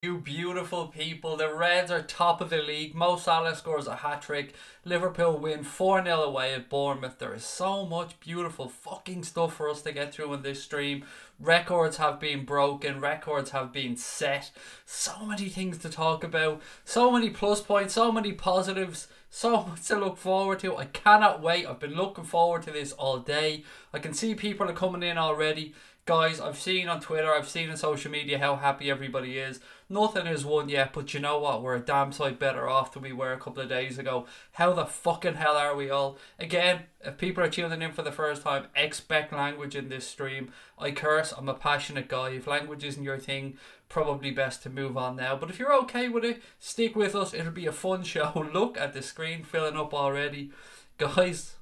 You beautiful people, the Reds are top of the league. Mo Salah scores a hat-trick. Liverpool win 4-0 away at Bournemouth. There is so much beautiful fucking stuff for us to get through in this stream. Records have been broken. Records have been set. So many things to talk about. So many plus points. So many positives. So much to look forward to. I cannot wait. I've been looking forward to this all day. I can see people are coming in already. Guys, I've seen on Twitter, I've seen on social media how happy everybody is. Nothing is won yet, but you know what? We're a damn sight better off than we were a couple of days ago. How the fucking hell are we all? Again, if people are tuning in for the first time, expect language in this stream. I curse, I'm a passionate guy. If language isn't your thing, probably best to move on now. But if you're okay with it, stick with us. It'll be a fun show. Look at the screen filling up already. Guys,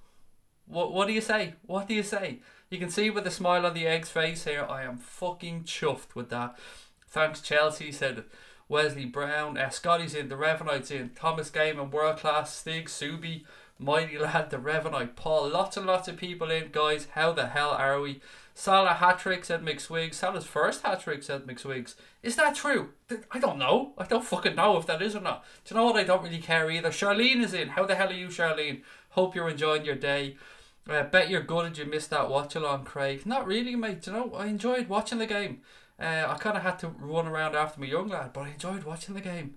what do you say? What do you say? You can see with a smile on the egg's face here, I am fucking chuffed with that. Thanks Chelsea, said Wesley Brown. Scotty's in, the Revanite's in, Thomas Gaiman, world class, Stig, Subi, mighty lad, the Revanite, Paul. Lots and lots of people in, guys. How the hell are we? Salah hat-trick, said McSwiggs. Salah's first hat-trick, said McSwiggs. Is that true? I don't know. I don't fucking know if that is or not. Do you know what? I don't really care either. Charlene is in. How the hell are you, Charlene? Hope you're enjoying your day. Bet you're gutted you missed that watch along, Craig. Not really, mate. You know, I enjoyed watching the game. I kind of had to run around after my young lad, but I enjoyed watching the game.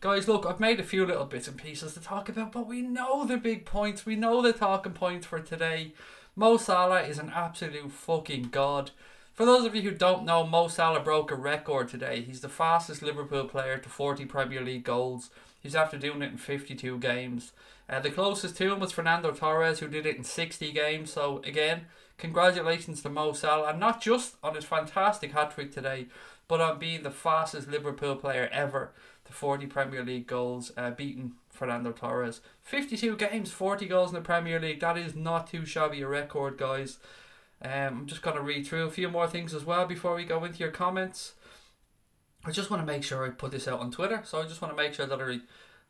Guys, look, I've made a few little bits and pieces to talk about, but we know the big points. We know the talking points for today. Mo Salah is an absolute fucking god. For those of you who don't know, Mo Salah broke a record today. He's the fastest Liverpool player to 40 Premier League goals. He's after doing it in 52 games. The closest to him was Fernando Torres, who did it in 60 games. So again, congratulations to Mo Salah, and not just on his fantastic hat-trick today, but on being the fastest Liverpool player ever to 40 Premier League goals, beating Fernando Torres. 52 games, 40 goals in the Premier League. That is not too shabby a record, guys. I'm just going to read through a few more things as well before we go into your comments. I just want to make sure I put this out on Twitter. So I just want to make sure that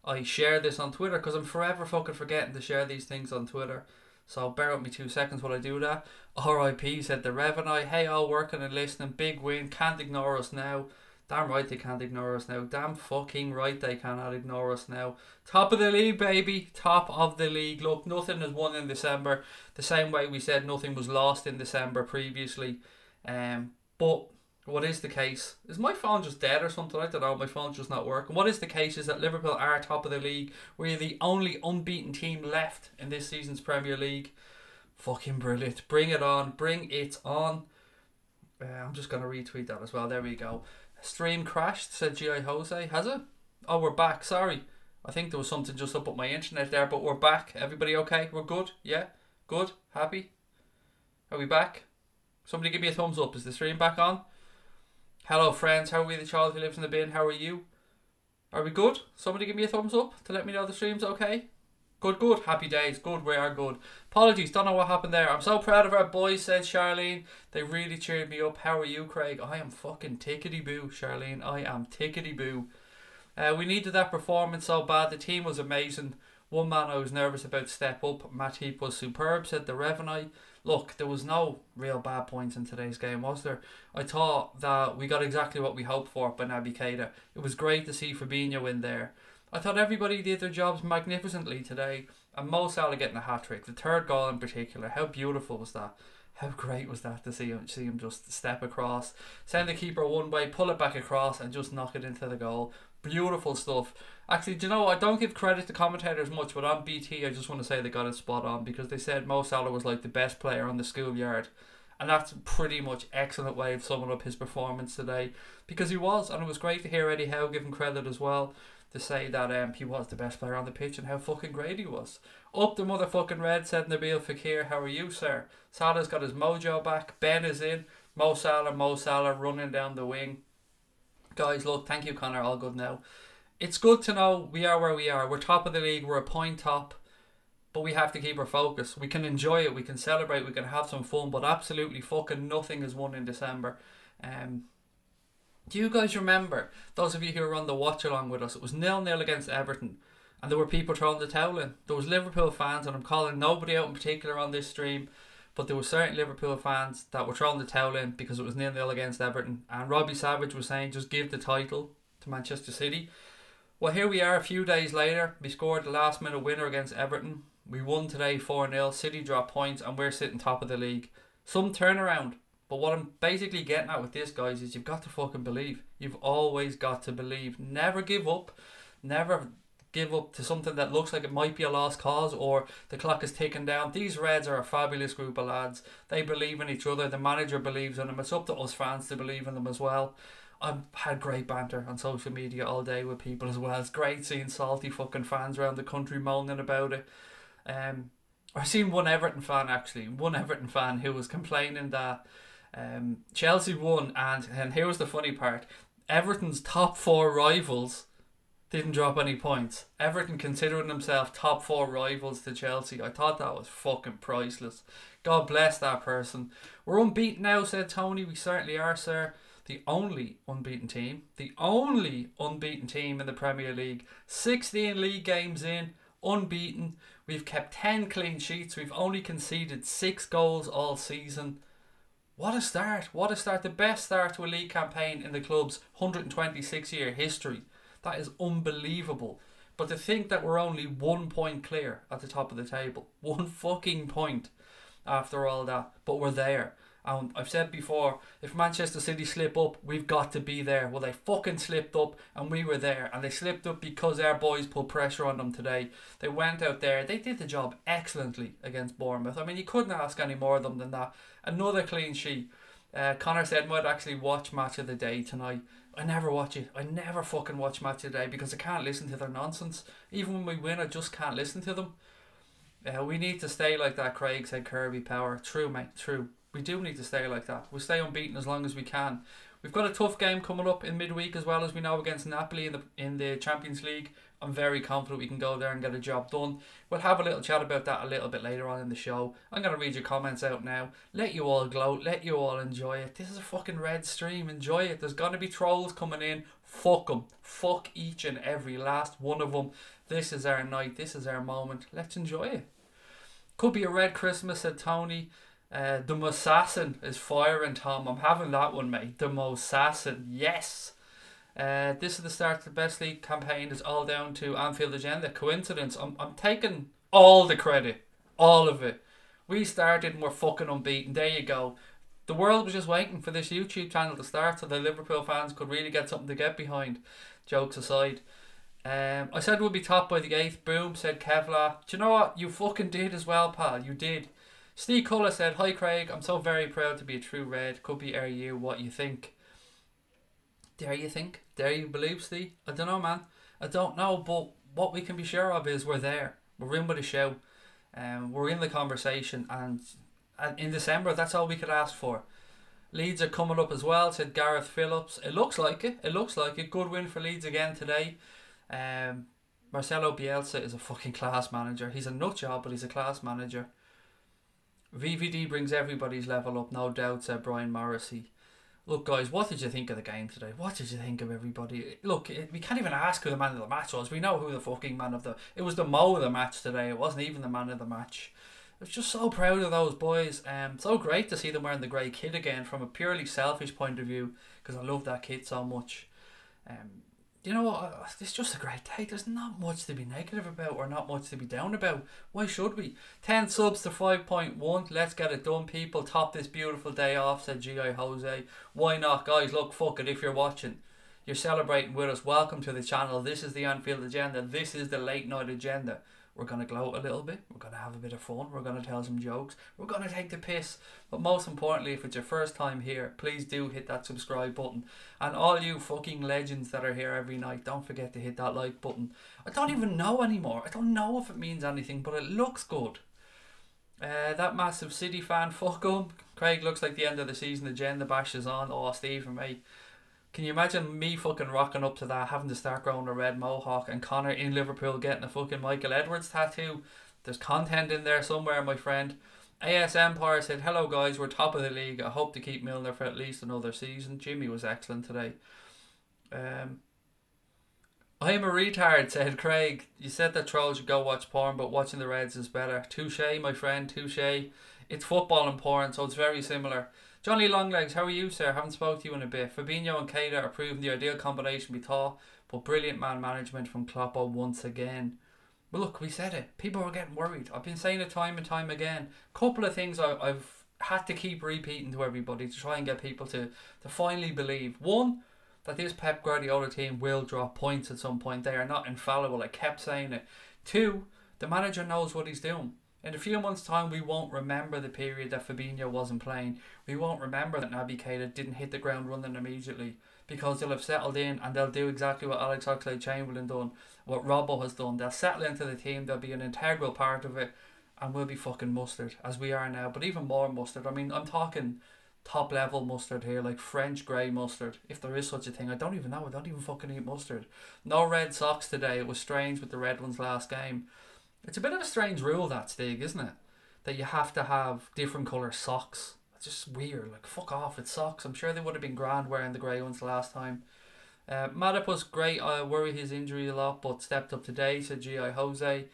I share this on Twitter, because I'm forever fucking forgetting to share these things on Twitter. So bear with me 2 seconds while I do that. RIP, said the Revanite. Hey, all working and listening. Big win. Can't ignore us now. Damn right they can't ignore us now. Damn fucking right they cannot ignore us now. Top of the league, baby. Top of the league. Look, nothing is won in December. The same way we said nothing was lost in December previously. But what is the case? Is my phone just dead or something? I don't know. My phone's just not working. What is the case is that Liverpool are top of the league. We're the only unbeaten team left in this season's Premier League. Fucking brilliant. Bring it on. Bring it on. I'm just going to retweet that as well. There we go. Stream crashed, said G.I. Jose. Has it? Oh, we're back. Sorry. I think there was something just up with my internet there, but we're back. Everybody okay? We're good? Yeah? Good? Happy? Are we back? Somebody give me a thumbs up. Is the stream back on? Hello friends, how are we? The child who lives in the bin, how are you? Are we good? Somebody give me a thumbs up to let me know the stream's okay. Good, good. Happy days. Good, we are good. Apologies, don't know what happened there. I'm so proud of our boys, said Charlene. They really cheered me up. How are you, Craig? I am fucking tickety-boo, Charlene. I am tickety-boo. We needed that performance so bad. The team was amazing. One man I was nervous about to step up. Matip was superb, said the Revanite. Look, there was no real bad points in today's game, was there? I thought that we got exactly what we hoped for by Naby Keita. It was great to see Fabinho in there. I thought everybody did their jobs magnificently today. And Mo Salah getting a hat-trick. The third goal in particular. How beautiful was that? How great was that to see him just step across, send the keeper one way, pull it back across and just knock it into the goal. Beautiful stuff. Actually, do you know, I don't give credit to commentators much, but on BT I just want to say they got it spot on, because they said Mo Salah was like the best player on the schoolyard. And that's pretty much excellent way of summing up his performance today, because he was. And it was great to hear Eddie Howe give him credit as well, to say that he was the best player on the pitch and how fucking great he was. Up the motherfucking red, said Nabil Fakir. How are you, sir? Salah's got his mojo back. Ben is in. Mo Salah running down the wing. Guys, look, thank you, Connor. All good now. It's good to know we are where we are. We're top of the league. We're a point top. But we have to keep our focus. We can enjoy it. We can celebrate. We can have some fun. But absolutely fucking nothing is won in December. Do you guys remember, those of you who were on the watch along with us, it was 0-0 against Everton, and there were people throwing the towel in. There was Liverpool fans, and I'm calling nobody out in particular on this stream, but there were certain Liverpool fans that were throwing the towel in because it was 0-0 against Everton, and Robbie Savage was saying, just give the title to Manchester City. Well, here we are a few days later. We scored the last minute winner against Everton. We won today 4-0. City dropped points and we're sitting top of the league. Some turnaround. But what I'm basically getting at with this, guys, is you've got to fucking believe. You've always got to believe. Never give up. Never give up to something that looks like it might be a lost cause or the clock is ticking down. These Reds are a fabulous group of lads. They believe in each other. The manager believes in them. It's up to us fans to believe in them as well. I've had great banter on social media all day with people as well. It's great seeing salty fucking fans around the country moaning about it. I've seen one Everton fan who was complaining that Chelsea won, and here was the funny part: Everton's top 4 rivals didn't drop any points. Everton considering themselves top 4 rivals to Chelsea. I thought that was fucking priceless. God bless that person. We're unbeaten now, said Tony. We certainly are, sir. The only unbeaten team in the Premier League. 16 league games in, unbeaten. We've kept 10 clean sheets. We've only conceded 6 goals all season. What a start. What a start. The best start to a league campaign in the club's 126-year history. That is unbelievable. But to think that we're only 1 point clear at the top of the table. 1 fucking point after all that. But we're there. And I've said before, if Manchester City slip up, we've got to be there. Well, they fucking slipped up and we were there. And they slipped up because our boys put pressure on them today. They went out there. They did the job excellently against Bournemouth. I mean, you couldn't ask any more of them than that. Another clean sheet. Connor said, might actually watch Match of the Day tonight. I never watch it. I never fucking watch Match of the Day because I can't listen to their nonsense. Even when we win, I just can't listen to them. We need to stay like that, Craig, said Kirby Power. True, mate, true. We do need to stay like that. We'll stay unbeaten as long as we can. We've got a tough game coming up in midweek as well, as we know, against Napoli in the Champions League. I'm very confident we can go there and get a job done. We'll have a little chat about that a little bit later on in the show. I'm going to read your comments out now. Let you all gloat. Let you all enjoy it. This is a fucking red stream. Enjoy it. There's going to be trolls coming in. Fuck them. Fuck each and every last one of them. This is our night. This is our moment. Let's enjoy it. Could be a red Christmas, said Tony. The Mosassin is firing, Tom. I'm having that one, mate. The Mosassin, yes. This is the start of the best league campaign. It's all down to Anfield Agenda. Coincidence? I'm taking all the credit, all of it. We started and we're fucking unbeaten. There you go. The world was just waiting for this YouTube channel to start so the Liverpool fans could really get something to get behind. Jokes aside. I said we'll be top by the 8th. Boom, said Kevlar. Do you know what? You fucking did as well, pal. You did. Steve Culler said, hi Craig, I'm so very proud to be a true Red. Could be you. What you think? Dare you think? Dare you believe, Steve? I don't know, man. I don't know, but what we can be sure of is we're there. We're in with a show. We're in the conversation, and in December, that's all we could ask for. Leeds are coming up as well, said Gareth Phillips. It looks like it. It looks like it. Good win for Leeds again today. Marcelo Bielsa is a fucking class manager. He's a nut job, but he's a class manager. VVD brings everybody's level up, no doubt, said Brian Morrissey. Look, guys, what did you think of the game today? What did you think of everybody? Look, we can't even ask who the man of the match was. We know who the fucking man of the... It was the Mo of the match today. It wasn't even the man of the match. I was just so proud of those boys. So great to see them wearing the grey kit again from a purely selfish point of view, because I love that kit so much. You know what? It's just a great day. There's not much to be negative about or not much to be down about. Why should we? 10 subs to 5.1. Let's get it done, people. Top this beautiful day off, said G.I. Jose. Why not, guys? Look, fuck it. If you're watching, you're celebrating with us. Welcome to the channel. This is the Anfield Agenda. This is the late night agenda. We're going to gloat a little bit. We're going to have a bit of fun. We're going to tell some jokes. We're going to take the piss. But most importantly, if it's your first time here, please do hit that subscribe button. And all you fucking legends that are here every night, don't forget to hit that like button. I don't even know anymore. I don't know if it means anything, but it looks good. That massive City fan, fuck him. Craig looks like the end of the season. Agenda bash is on. Oh, Stephen, mate. Can you imagine me fucking rocking up to that, having to start growing a red mohawk, and Connor in Liverpool getting a fucking Michael Edwards tattoo? There's content in there somewhere, my friend. AS Empire said, hello guys, we're top of the league. I hope to keep Milner for at least another season. Jimmy was excellent today. I'm a retard, said Craig. You said that trolls should go watch porn, but watching the Reds is better. Touche, my friend, touche. It's football and porn, so it's very similar. Johnny Longlegs, how are you, sir? Haven't spoke to you in a bit. Fabinho and Keita are proving the ideal combination we thought, but brilliant man management from Kloppo once again. Well, look, we said it. People are getting worried. I've been saying it time and time again. Couple of things I've had to keep repeating to everybody to try and get people to finally believe. One, that this Pep Guardiola team will drop points at some point. They are not infallible. I kept saying it. Two, the manager knows what he's doing. In a few months' time, we won't remember the period that Fabinho wasn't playing. We won't remember that Naby Keita didn't hit the ground running immediately, because they'll have settled in and they'll do exactly what Alex Oxlade-Chamberlain done, what Robbo has done. They'll settle into the team. They'll be an integral part of it, and we'll be fucking mustard as we are now, but even more mustard. I mean, I'm talking top level mustard here, like French grey mustard, if there is such a thing. I don't even know. I don't even fucking eat mustard. No red socks today. It was strange with the red ones last game. It's a bit of a strange rule, that, Stig, isn't it? That you have to have different colour socks. It's just weird. Like, fuck off, it's socks. I'm sure they would have been grand wearing the grey ones the last time. Matip was great. I worry his injury a lot, but stepped up today, said G.I. Jose.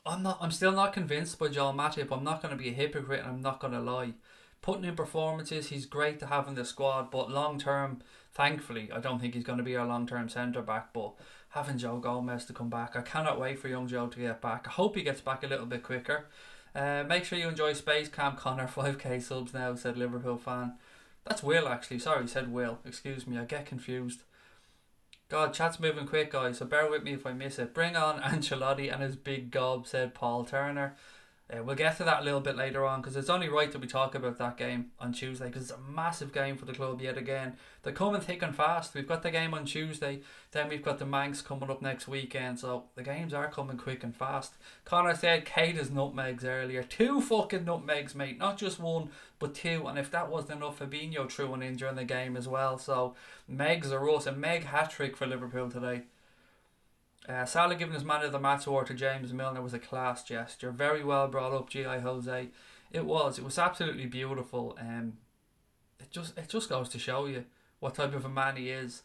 I'm still not convinced by Joel Matip. I'm not going to be a hypocrite and I'm not going to lie. Putting in performances, he's great to have in the squad, but long term, thankfully, I don't think he's going to be our long term centre back. But having Joe Gomez to come back, I cannot wait for young Joe to get back. I hope he gets back a little bit quicker. Make sure you enjoy Space Camp Connor, 5k subs now, said Liverpool fan. That's Will, actually. Sorry, said Will. Excuse me, I get confused. God, chat's moving quick, guys, so bear with me if I miss it. Bring on Ancelotti and his big gob, said Paul Turner. We'll get to that a little bit later on, because it's only right that we talk about that game on Tuesday, because it's a massive game for the club yet again. They're coming thick and fast. We've got the game on Tuesday, then we've got the Manx coming up next weekend, so the games are coming quick and fast. Connor said Keita's nutmegs earlier. 2 fucking nutmegs, mate. Not just 1, but 2. And if that wasn't enough, Fabinho threw one in during the game as well. So Megs are us. A Meg hat-trick for Liverpool today. Salah giving his man of the match award to James Milner was a class gesture. Very well brought up, G.I. Jose. It was absolutely beautiful. It just goes to show you what type of a man he is.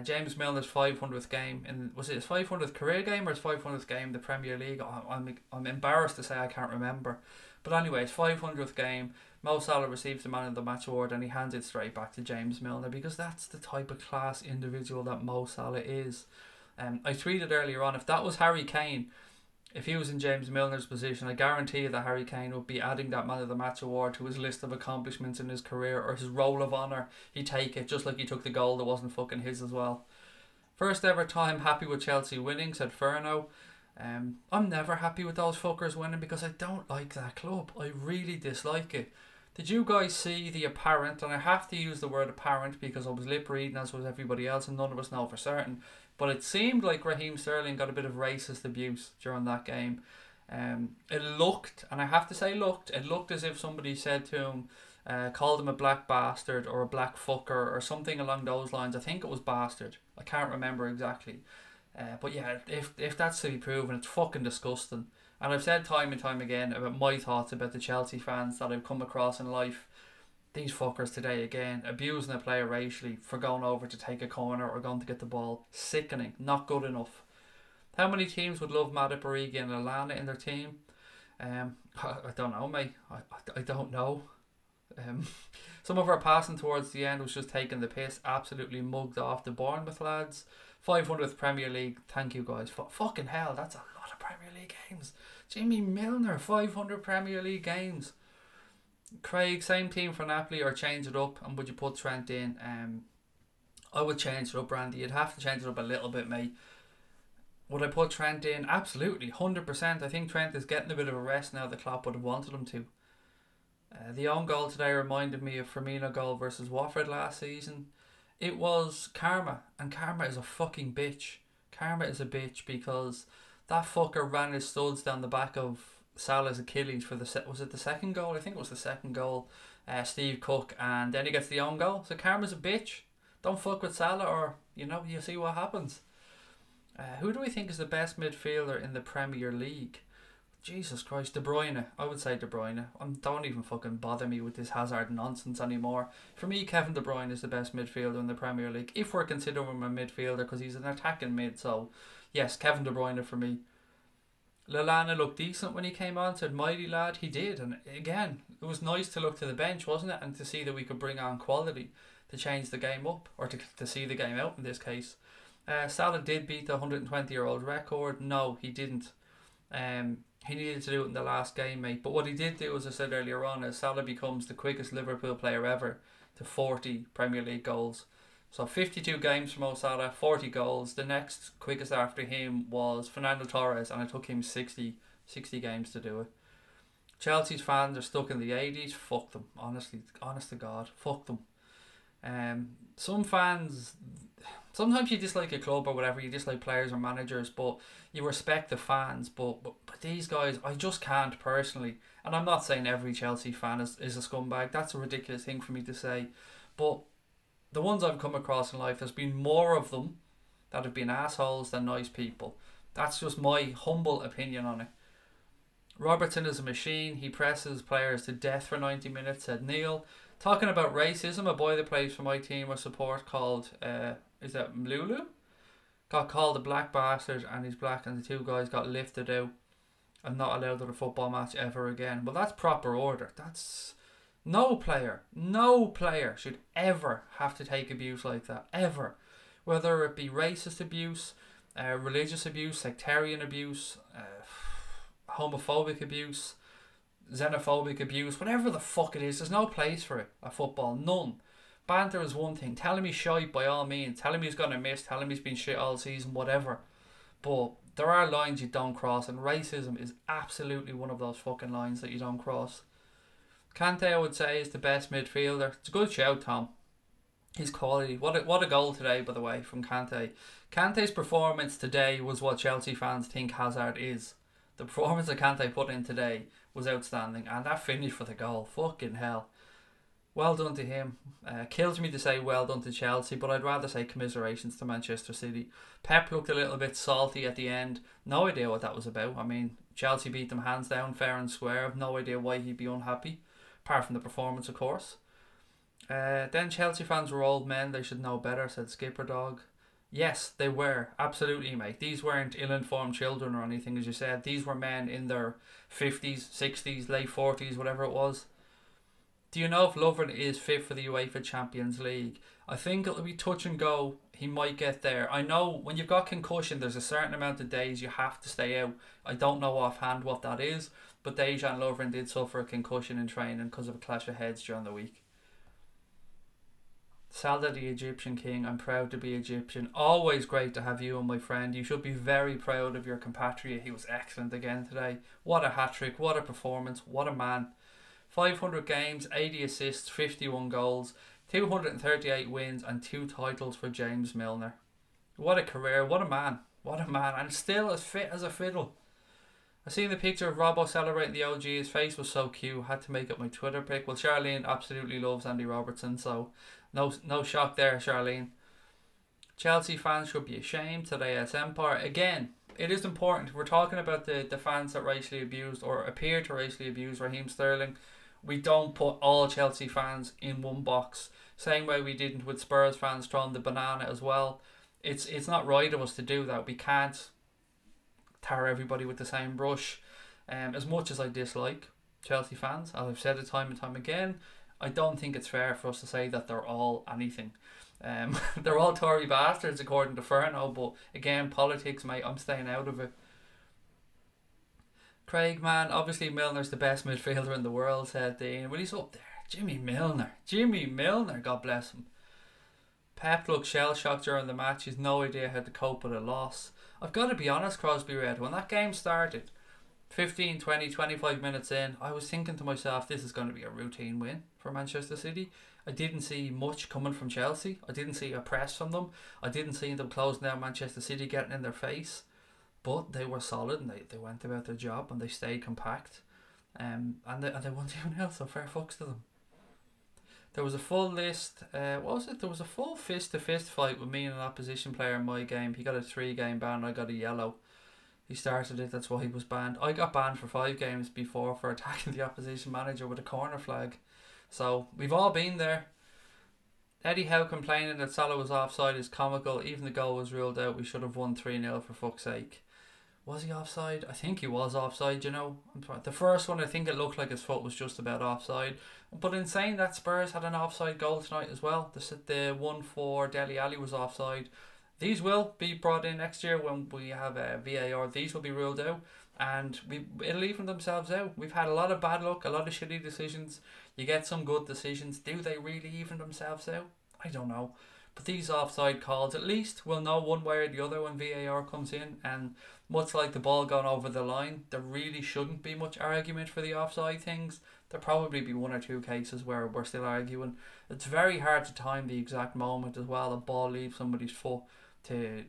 James Milner's 500th game, and was it his 500th career game or his 500th game in the Premier League? I'm embarrassed to say I can't remember. But anyway, his 500th game, Mo Salah receives the man of the match award and he hands it straight back to James Milner, because that's the type of class individual that Mo Salah is. I tweeted earlier on, if that was Harry Kane, if he was in James Milner's position, I guarantee you that Harry Kane would be adding that Man of the Match award to his list of accomplishments in his career, or his roll of honour. He'd take it, just like he took the goal that wasn't fucking his as well. First ever time happy with Chelsea winning, said Ferno. I'm never happy with those fuckers winning, because I don't like that club. I really dislike it. Did you guys see the apparent, and I have to use the word apparent because I was lip reading as was everybody else and none of us know for certain, but it seemed like Raheem Sterling got a bit of racist abuse during that game. It looked, and I have to say it looked as if somebody said to him, called him a black bastard or a black fucker or something along those lines. I think it was bastard. I can't remember exactly. But yeah, if that's to be proven, it's fucking disgusting. And I've said time and time again about my thoughts about the Chelsea fans that I've come across in life. These fuckers today again, abusing a player racially for going over to take a corner or going to get the ball. Sickening. Not good enough. How many teams would love Matip, Origi and Lallana in their team? I don't know, mate. I don't know. Some of our passing towards the end was just taking the piss. Absolutely mugged off the Bournemouth lads. 500th Premier League. Thank you guys. Fucking hell, that's a lot of Premier League games. Jimmy Milner, 500 Premier League games. Craig, same team for Napoli or change it up, and would you put Trent in? I would change it up, Randy. You'd have to change it up a little bit, mate. Would I put Trent in? Absolutely, 100%. I think Trent is getting a bit of a rest now that Klopp would have wanted him to. The own goal today reminded me of Firmino goal versus Watford last season. It was karma, and karma is a fucking bitch. Karma is a bitch, because that fucker ran his studs down the back of Salah's Achilles for was it the second goal? I think it was the second goal. Steve Cook, and then he gets the own goal. So karma's a bitch. Don't fuck with Salah, or you see what happens. Who do we think is the best midfielder in the Premier League? Jesus Christ, De Bruyne. I would say De Bruyne. Don't even fucking bother me with this Hazard nonsense anymore. For me, Kevin De Bruyne is the best midfielder in the Premier League, if we're considering him a midfielder, because he's an attacking mid. So yes, Kevin De Bruyne for me. Lallana looked decent when he came on, said mighty lad, he did. And again, it was nice to look to the bench, wasn't it? And to see that we could bring on quality to change the game up, or to see the game out in this case. Salah did beat the 120-year-old record. No, he didn't. He needed to do it in the last game, mate. But what he did do, as I said earlier on, is Salah becomes the quickest Liverpool player ever to 40 Premier League goals. So 52 games for Mo Salah, 40 goals. The next quickest after him was Fernando Torres, and it took him 60 games to do it. Chelsea's fans are stuck in the 80s. Fuck them. Honestly, honest to God. Fuck them. Some fans, sometimes you dislike a club or whatever, you dislike players or managers, but you respect the fans. But these guys, I just can't personally. And I'm not saying every Chelsea fan is a scumbag. That's a ridiculous thing for me to say. But the ones I've come across in life, there's been more of them that have been assholes than nice people. That's just my humble opinion on it. Robertson is a machine. He presses players to death for 90 minutes, said Neil. Talking about racism, a boy that plays for my team or support called, is that Mlulu? Got called a black bastard, and he's black, and the two guys got lifted out and not allowed at a football match ever again. Well, that's proper order. That's... No player should ever have to take abuse like that, ever. Whether it be racist abuse, religious abuse, sectarian abuse, homophobic abuse, xenophobic abuse, whatever the fuck it is, there's no place for it at football, none. Banter is one thing, tell him he's shite by all means, tell him he's going to miss, tell him he's been shit all season, whatever. But there are lines you don't cross, and racism is absolutely one of those fucking lines that you don't cross. Kante, I would say, is the best midfielder. It's a good shout, Tom. He's quality. What a goal today, by the way, from Kante. Kante's performance today was what Chelsea fans think Hazard is. The performance that Kante put in today was outstanding, and that finish for the goal, fucking hell. Well done to him. Kills me to say well done to Chelsea, but I'd rather say commiserations to Manchester City. Pep looked a little bit salty at the end. No idea what that was about. I mean, Chelsea beat them hands down, fair and square. I've no idea why he'd be unhappy, apart from the performance, of course. Then Chelsea fans were old men. They should know better, said Skipper Dog. Yes, they were. Absolutely, mate. These weren't ill-informed children or anything, as you said. These were men in their 50s, 60s, late 40s, whatever it was. Do you know if Lovren is fit for the UEFA Champions League? I think it'll be touch and go. He might get there. I know when you've got concussion, there's a certain amount of days you have to stay out. I don't know offhand what that is, but Dejan Lovren did suffer a concussion in training because of a clash of heads during the week. Salah, the Egyptian king. I'm proud to be Egyptian. Always great to have you and my friend. You should be very proud of your compatriot. He was excellent again today. What a hat-trick. What a performance. What a man. 500 games, 80 assists, 51 goals, 238 wins and 2 titles for James Milner. What a career. What a man. What a man. And still as fit as a fiddle. I seen the picture of Robbo celebrating the OG. His face was so cute. Had to make up my Twitter pic. Well, Charlene absolutely loves Andy Robertson, so no shock there, Charlene. Chelsea fans should be ashamed today as Empire. Again, it is important. We're talking about the fans that racially abused or appear to racially abuse Raheem Sterling. We don't put all Chelsea fans in one box. Same way we didn't with Spurs fans throwing the banana as well. It's not right of us to do that. We can't tar everybody with the same brush. As much as I dislike Chelsea fans, as I've said it time and time again, I don't think it's fair for us to say that they're all anything. They're all Tory bastards according to Ferno, but again, politics, mate, I'm staying out of it. Craig, man, obviously Milner's the best midfielder in the world, said Dean. Well, he's up there. Jimmy Milner, God bless him. Pep looked shell-shocked during the match. He's no idea how to cope with a loss. I've got to be honest, Crosby Red, when that game started, 15, 20, 25 minutes in, I was thinking to myself, this is going to be a routine win for Manchester City. I didn't see much coming from Chelsea. I didn't see a press from them. I didn't see them closing down Manchester City, getting in their face. But they were solid and they went about their job and they stayed compact. And they won 2-0, so fair fucks to them. There was a full list, what was it? There was a full fist-to-fist fight with me and an opposition player in my game. He got a 3-game ban, I got a yellow. He started it, that's why he was banned. I got banned for 5 games before for attacking the opposition manager with a corner flag. So, we've all been there. Eddie Howe complaining that Salah was offside is comical. Even the goal was ruled out. We should have won 3-0 for fuck's sake. Was he offside? I think he was offside, you know. The first one, I think it looked like his foot was just about offside. But in saying that, Spurs had an offside goal tonight as well. The one for Dele Alli was offside. These will be brought in next year when we have a VAR. These will be ruled out, and it'll even themselves out. We've had a lot of bad luck, a lot of shitty decisions. You get some good decisions. Do they really even themselves out? I don't know. But these offside calls, at least we'll know one way or the other when VAR comes in. And much like the ball going over the line, there really shouldn't be much argument for the offside things. There'll probably be one or two cases where we're still arguing. It's very hard to time the exact moment as well. A ball leaves somebody's foot to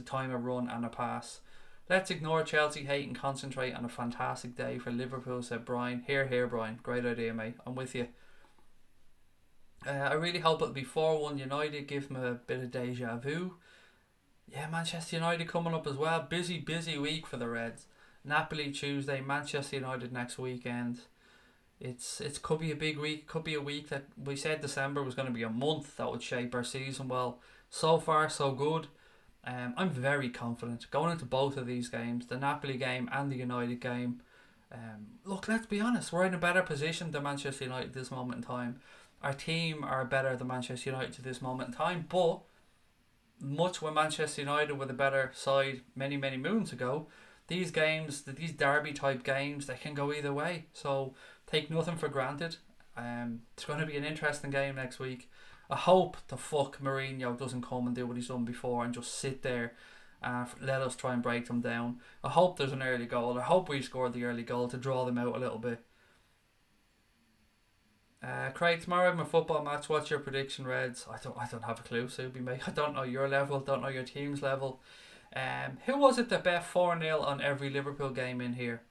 time a run and a pass. Let's ignore Chelsea hate and concentrate on a fantastic day for Liverpool, said Brian. Here, Brian. Great idea, mate. I'm with you. I really hope it'll be 4-1 United, give them a bit of deja vu. Yeah, Manchester United coming up as well. Busy week for the Reds. Napoli Tuesday, Manchester United next weekend. It's could be a big week, could be a week that we said December was going to be a month that would shape our season. Well, so far so good. I'm very confident going into both of these games, the Napoli game and the United game. Look, let's be honest, we're in a better position than Manchester United at this moment in time. Our team are better than Manchester United at this moment in time, but much when Manchester United were the better side many moons ago, these games, these derby type games, they can go either way. So take nothing for granted. It's going to be an interesting game next week. I hope the fuck Mourinho doesn't come and do what he's done before and just sit there and let us try and break them down. I hope there's an early goal. I hope we scored the early goal to draw them out a little bit. Craig, tomorrow I have my football match. What's your prediction, Reds? I don't have a clue, Subi, mate. I don't know your level, don't know your team's level. Who was it that bet 4-0 on every Liverpool game in here?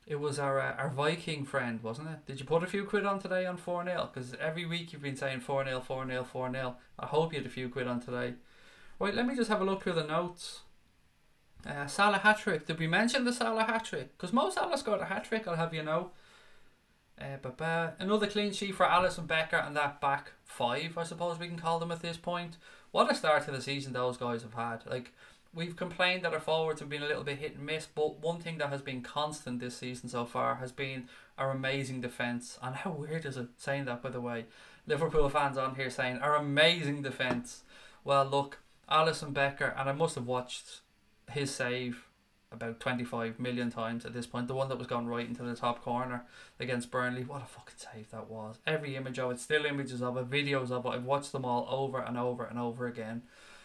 It was our Viking friend, wasn't it? Did you put a few quid on today on 4-0? Because every week you've been saying 4-0, 4-0, 4-0. I hope you had a few quid on today. Right, let me just have a look through the notes. Salah hat-trick. Did we mention the Salah hat-trick? Because Mo Salah scored a hat-trick, I'll have you know. Another clean sheet for Alisson, Becker and that back five, I suppose we can call them at this point. What a start to the season those guys have had. Like, we've complained that our forwards have been a little bit hit and miss, but one thing that has been constant this season so far has been our amazing defence. And how weird is it saying that, by the way? Liverpool fans on here saying our amazing defence. Well, look, Alisson, Becker, and I must have watched his save about 25 million times at this point. The one that was gone right into the top corner against Burnley. What a fucking save that was. Every image of it, still images of it, videos of it. I've watched them all over and over and over again.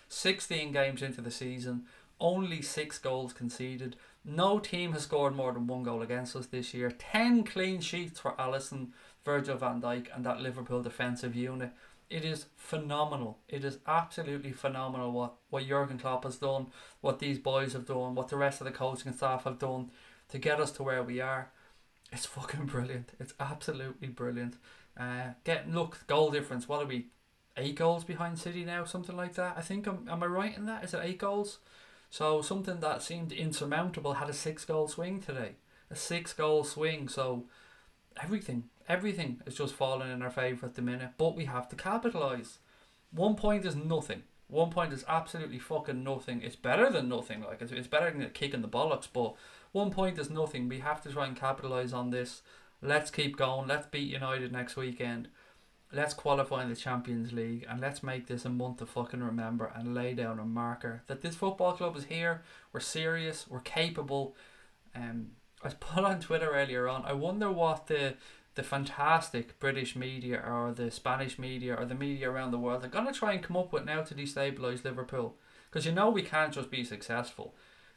16 games into the season, only 6 goals conceded. No team has scored more than 1 goal against us this year. 10 clean sheets for Alisson, Virgil van Dijk and that Liverpool defensive unit. It is phenomenal. It is absolutely phenomenal what Jurgen Klopp has done, what these boys have done, what the rest of the coaching staff have done to get us to where we are. It's fucking brilliant. It's absolutely brilliant. Look, goal difference. What are we? 8 goals behind City now, something like that. I think am I right in that? Is it 8 goals? So something that seemed insurmountable had a 6-goal swing today. A 6-goal swing. So everything is just falling in our favour at the minute. But we have to capitalise. 1 point is nothing. 1 point is absolutely fucking nothing. It's better than nothing. Like it's better than a kick in the bollocks. But 1 point is nothing. We have to try and capitalise on this. Let's keep going. Let's beat United next weekend. Let's qualify in the Champions League. And let's make this a month to fucking remember and lay down a marker that this football club is here. We're serious. We're capable. I put on Twitter earlier on, I wonder what the fantastic British media or the Spanish media or the media around the world are going to try and come up with now to destabilise Liverpool. Because you know we can't just be successful.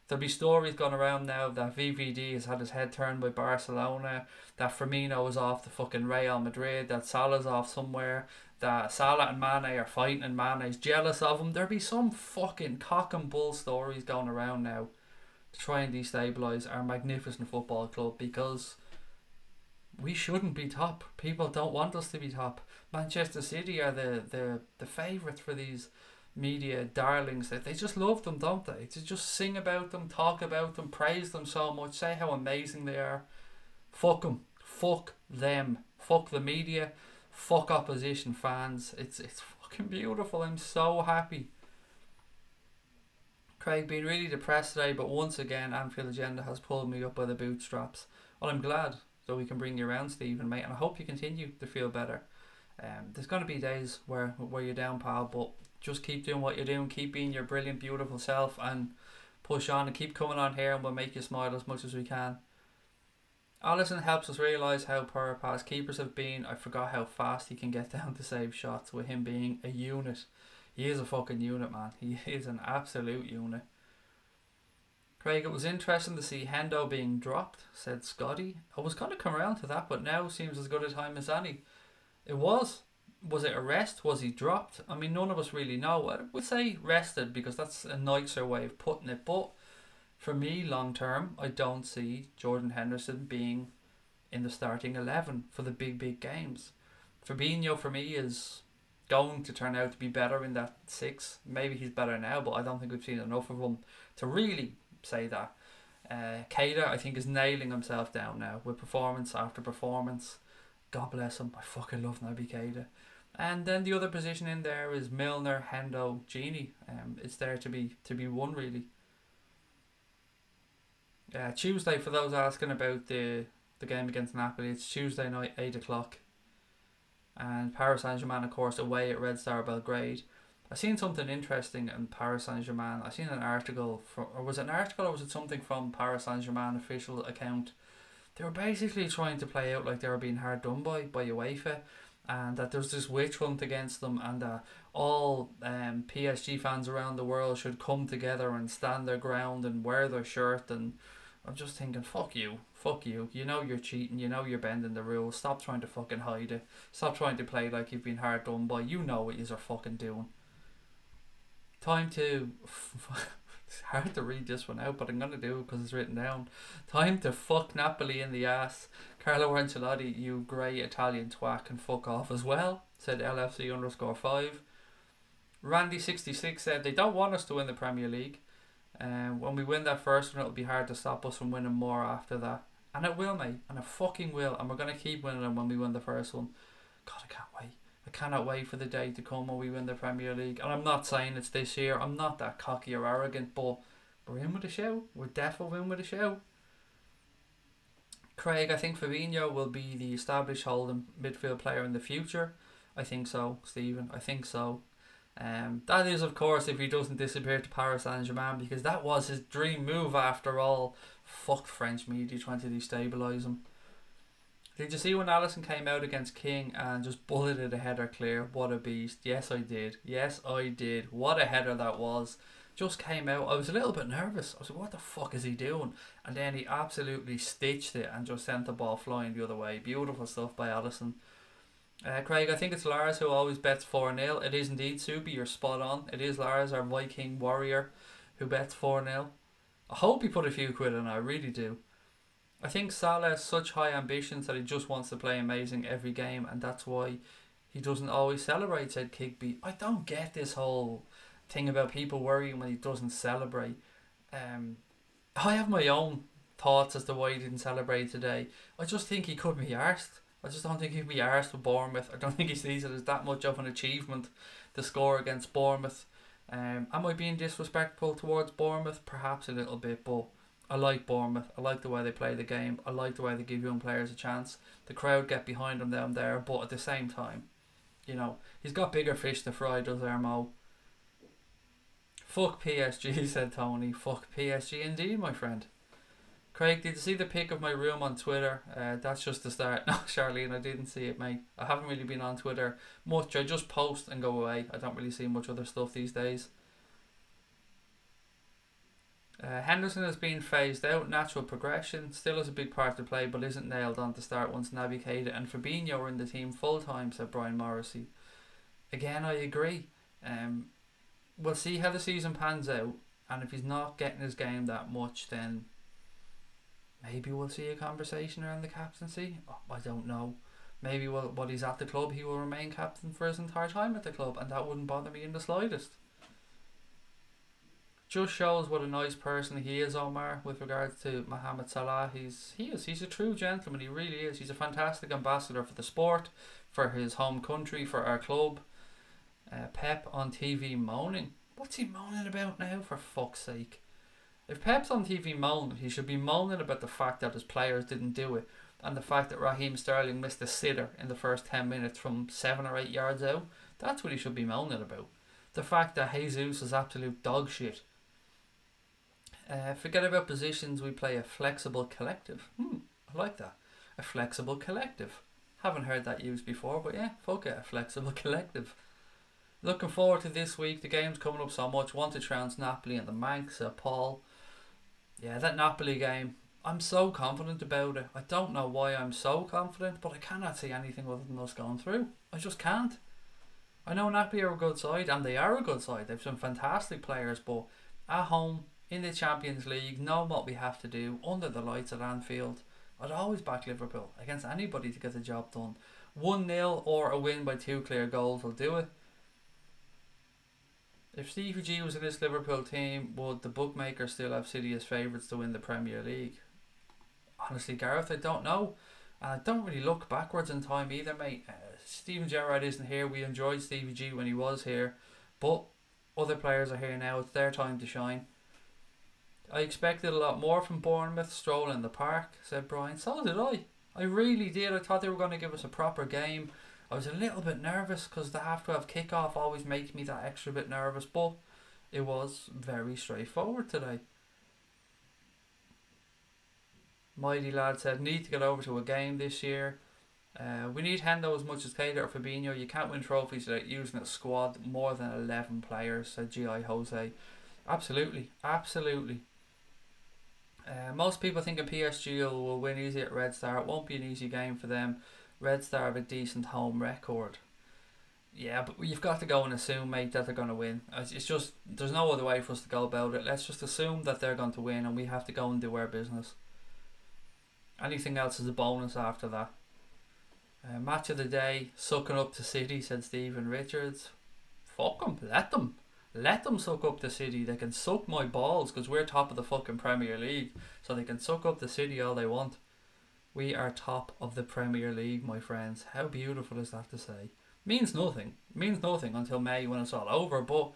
There'll be stories going around now that VVD has had his head turned by Barcelona, that Firmino is off to fucking Real Madrid, that Salah's off somewhere, that Salah and Mane are fighting and Mane's jealous of him. There'll be some fucking cock and bull stories going around now to try and destabilise our magnificent football club, because we shouldn't be top. People don't want us to be top. Manchester City are the favourites for these media darlings. They just love them, don't they? To just sing about them, talk about them, praise them so much, say how amazing they are. Fuck them. Fuck them. Fuck the media. Fuck opposition fans. It's fucking beautiful. I'm so happy. Craig, being really depressed today, but once again, Anfield Agenda has pulled me up by the bootstraps. Well, I'm glad that we can bring you around, Stephen, mate, and I hope you continue to feel better. There's going to be days where you're down, pal, but just keep doing what you're doing, keep being your brilliant, beautiful self, and push on and keep coming on here, and we'll make you smile as much as we can. Alisson helps us realise how poor our past keepers have been. I forgot how fast he can get down to save shots with him being a unit. He is a fucking unit, man. He is an absolute unit. Craig, it was interesting to see Hendo being dropped, said Scotty. I was going to come around to that, but now seems as good a time as any. It was. Was it a rest? Was he dropped? I mean, none of us really know. I would say rested because that's a nicer way of putting it. But for me, long term, I don't see Jordan Henderson being in the starting 11 for the big games. Fabinho, for me, is going to turn out to be better in that 6. Maybe he's better now, but I don't think we've seen enough of him to really say that. Keita, I think, is nailing himself down now with performance after performance. God bless him. I fucking love Naby Keita. And then the other position in there is Milner, Hendo, Gini. It's there to be won, really. Tuesday, for those asking about the game against Napoli, it's Tuesday night, 8 o'clock. And Paris Saint-Germain, of course, away at Red Star Belgrade. I seen something interesting in Paris Saint-Germain. I seen an article, or was it something from Paris Saint-Germain official account? They were basically trying to play out like they were being hard done by UEFA, and that there's this witch hunt against them, and that all PSG fans around the world should come together and stand their ground and wear their shirt. And I'm just thinking, fuck you. You know you're cheating. You know you're bending the rules. Stop trying to fucking hide it. Stop trying to play like you've been hard done by. You know what you're fucking doing. Time to... It's hard to read this one out, but I'm going to do it because it's written down. Time to fuck Napoli in the ass. Carlo Ancelotti, you grey Italian twat, can fuck off as well, said LFC_5. Randy66 said they don't want us to win the Premier League. When we win that first one, it'll be hard to stop us from winning more after that. And it will, mate. And it fucking will. And we're going to keep winning them when we win the first one. God, I can't wait. I cannot wait for the day to come when we win the Premier League. And I'm not saying it's this year. I'm not that cocky or arrogant, but we're in with a show. We're definitely in with a show. Craig, I think Fabinho will be the established holding midfield player in the future. I think so, Stephen. I think so. That is, of course, if he doesn't disappear to Paris Saint-Germain, because that was his dream move after all. Fuck French media trying to destabilise him. Did you see when Alisson came out against King and just bulleted a header clear? What a beast. Yes, I did. Yes, I did. What a header that was. Just came out. I was a little bit nervous. I was like, what the fuck is he doing? And then he absolutely stitched it and just sent the ball flying the other way. Beautiful stuff by Alisson. Craig, I think it's Lars who always bets 4-0. It is indeed, Subi, you're spot on. It is Lars, our Viking warrior, who bets 4-0. I hope he put a few quid in, I really do. I think Salah has such high ambitions that he just wants to play amazing every game, and that's why he doesn't always celebrate, said Kigby. I don't get this whole thing about people worrying when he doesn't celebrate. I have my own thoughts as to why he didn't celebrate today. I just think he could be arsed. I just don't think he'd be arsed with Bournemouth. I don't think he sees it as that much of an achievement to score against Bournemouth. Am I being disrespectful towards Bournemouth? Perhaps a little bit, but I like Bournemouth. I like the way they play the game. I like the way they give young players a chance. The crowd get behind them down there, but at the same time, you know, he's got bigger fish to fry, does Ermo. Fuck PSG, said Tony. Fuck PSG indeed, my friend. Craig, did you see the pic of my room on Twitter? That's just the start. No, Charlene, I didn't see it, mate. I haven't really been on Twitter much. I just post and go away. I don't really see much other stuff these days. Henderson has been phased out. Natural progression. Still has a big part to play, but isn't nailed on to start once Naby Keita and Fabinho are in the team full time, said Brian Morrissey. Again, I agree. We'll see how the season pans out, and if he's not getting his game that much, then maybe we'll see a conversation around the captaincy. Oh, I don't know. Maybe while he's at the club, he will remain captain for his entire time at the club, and that wouldn't bother me in the slightest. Just shows what a nice person he is, Omar, with regards to Mohamed Salah. He's a true gentleman. He really is. He's a fantastic ambassador for the sport, for his home country, for our club. Pep on TV moaning. What's he moaning about now, for fuck's sake? If Pep's on TV moaning, he should be moaning about the fact that his players didn't do it, and the fact that Raheem Sterling missed a sitter in the first 10 minutes from 7 or 8 yards out. That's what he should be moaning about. The fact that Jesus is absolute dog shit. Forget about positions, we play a flexible collective. I like that. A flexible collective. Haven't heard that used before, but yeah, fuck it, a flexible collective. Looking forward to this week. The game's coming up so much. Want to trounce Napoli and the Manx, Paul. Yeah, that Napoli game, I'm so confident about it. I don't know why I'm so confident, but I cannot see anything other than us going through. I just can't. I know Napoli are a good side, and they are a good side. They've some fantastic players, but at home, in the Champions League, knowing what we have to do, under the lights at Anfield, I'd always back Liverpool against anybody to get the job done. 1-0 or a win by 2 clear goals will do it. If Stevie G was in this Liverpool team, would the bookmakers still have City as favourites to win the Premier League? Honestly, Gareth, I don't know. And I don't really look backwards in time either, mate. Steven Gerrard isn't here. We enjoyed Stevie G when he was here. But other players are here now. It's their time to shine. I expected a lot more from Bournemouth. Stroll in the park, said Brian. So did I. I really did. I thought they were going to give us a proper game. I was a little bit nervous because the half-12 kickoff always makes me that extra bit nervous, but it was very straightforward today. Mighty Lad said, need to get over to a game this year. We need Hendo as much as Taylor or Fabinho. You can't win trophies without using a squad more than 11 players, said G.I. Jose. Absolutely, absolutely. Most people think PSG will win easy at Red Star. It won't be an easy game for them. Red Star have a decent home record. Yeah, but you've got to go and assume, mate, that they're going to win. It's just, there's no other way for us to go about it. Let's just assume that they're going to win and we have to go and do our business. Anything else is a bonus after that. Match of the day, sucking up to City, said Stephen Richards. Fuck them, let them. Let them suck up the City. They can suck my balls because we're top of the fucking Premier League. So they can suck up the City all they want. We are top of the Premier League, my friends. How beautiful is that to say? Means nothing. Means nothing until May when it's all over. But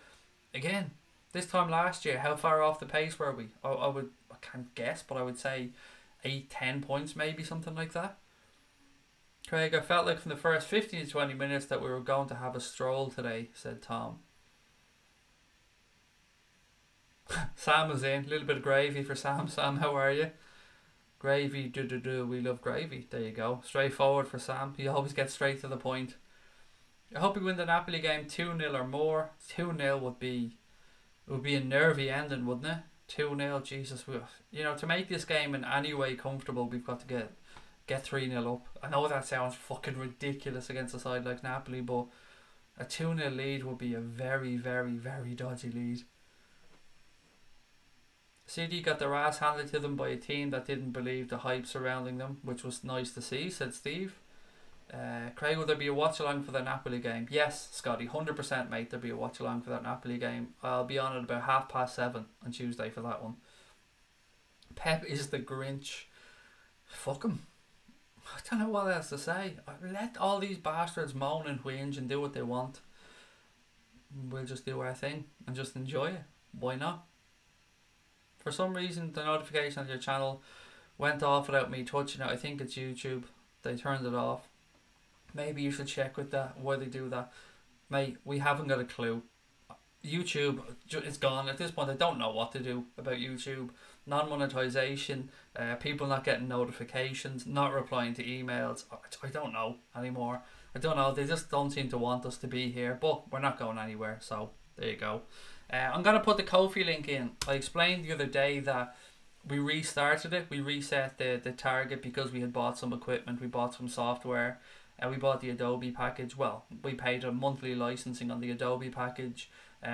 again, this time last year, how far off the pace were we? I can't guess, but I would say 8-10 points, maybe something like that. Craig, I felt like from the first 15 to 20 minutes that we were going to have a stroll today, said Tom. Sam is in. A little bit of gravy for Sam. Sam, how are you? Gravy, we love gravy. There you go. Straightforward for Sam. He always gets straight to the point. I hope we win the Napoli game 2-0 or more. 2-0 would be a nervy ending, wouldn't it? 2-0, Jesus. You know, to make this game in any way comfortable, we've got to get 3-0 up. I know that sounds fucking ridiculous against a side like Napoli, but a 2-0 lead would be a very, very, very dodgy lead. City got their ass handed to them by a team that didn't believe the hype surrounding them, which was nice to see, said Steve. Craig, will there be a watch along for the Napoli game? Yes, Scotty, 100%, mate. There'll be a watch along for that Napoli game. I'll be on at about 7:30 on Tuesday for that one. Pep is the Grinch. Fuck him. I don't know what else to say. Let all these bastards moan and whinge and do what they want. We'll just do our thing and just enjoy it. Why not? For some reason, the notification on your channel went off without me touching it. I think it's YouTube. They turned it off. Maybe you should check with that, why they do that. Mate, we haven't got a clue. YouTube, it's gone. At this point, I don't know what to do about YouTube. Non-monetization, people not getting notifications, not replying to emails. I don't know anymore. I don't know. They just don't seem to want us to be here. But we're not going anywhere. So, there you go. I'm going to put the Ko-fi link in. I explained the other day that we restarted it. We reset the target because we had bought some equipment. We bought some software. We bought the Adobe package. Well, we paid a monthly licensing on the Adobe package.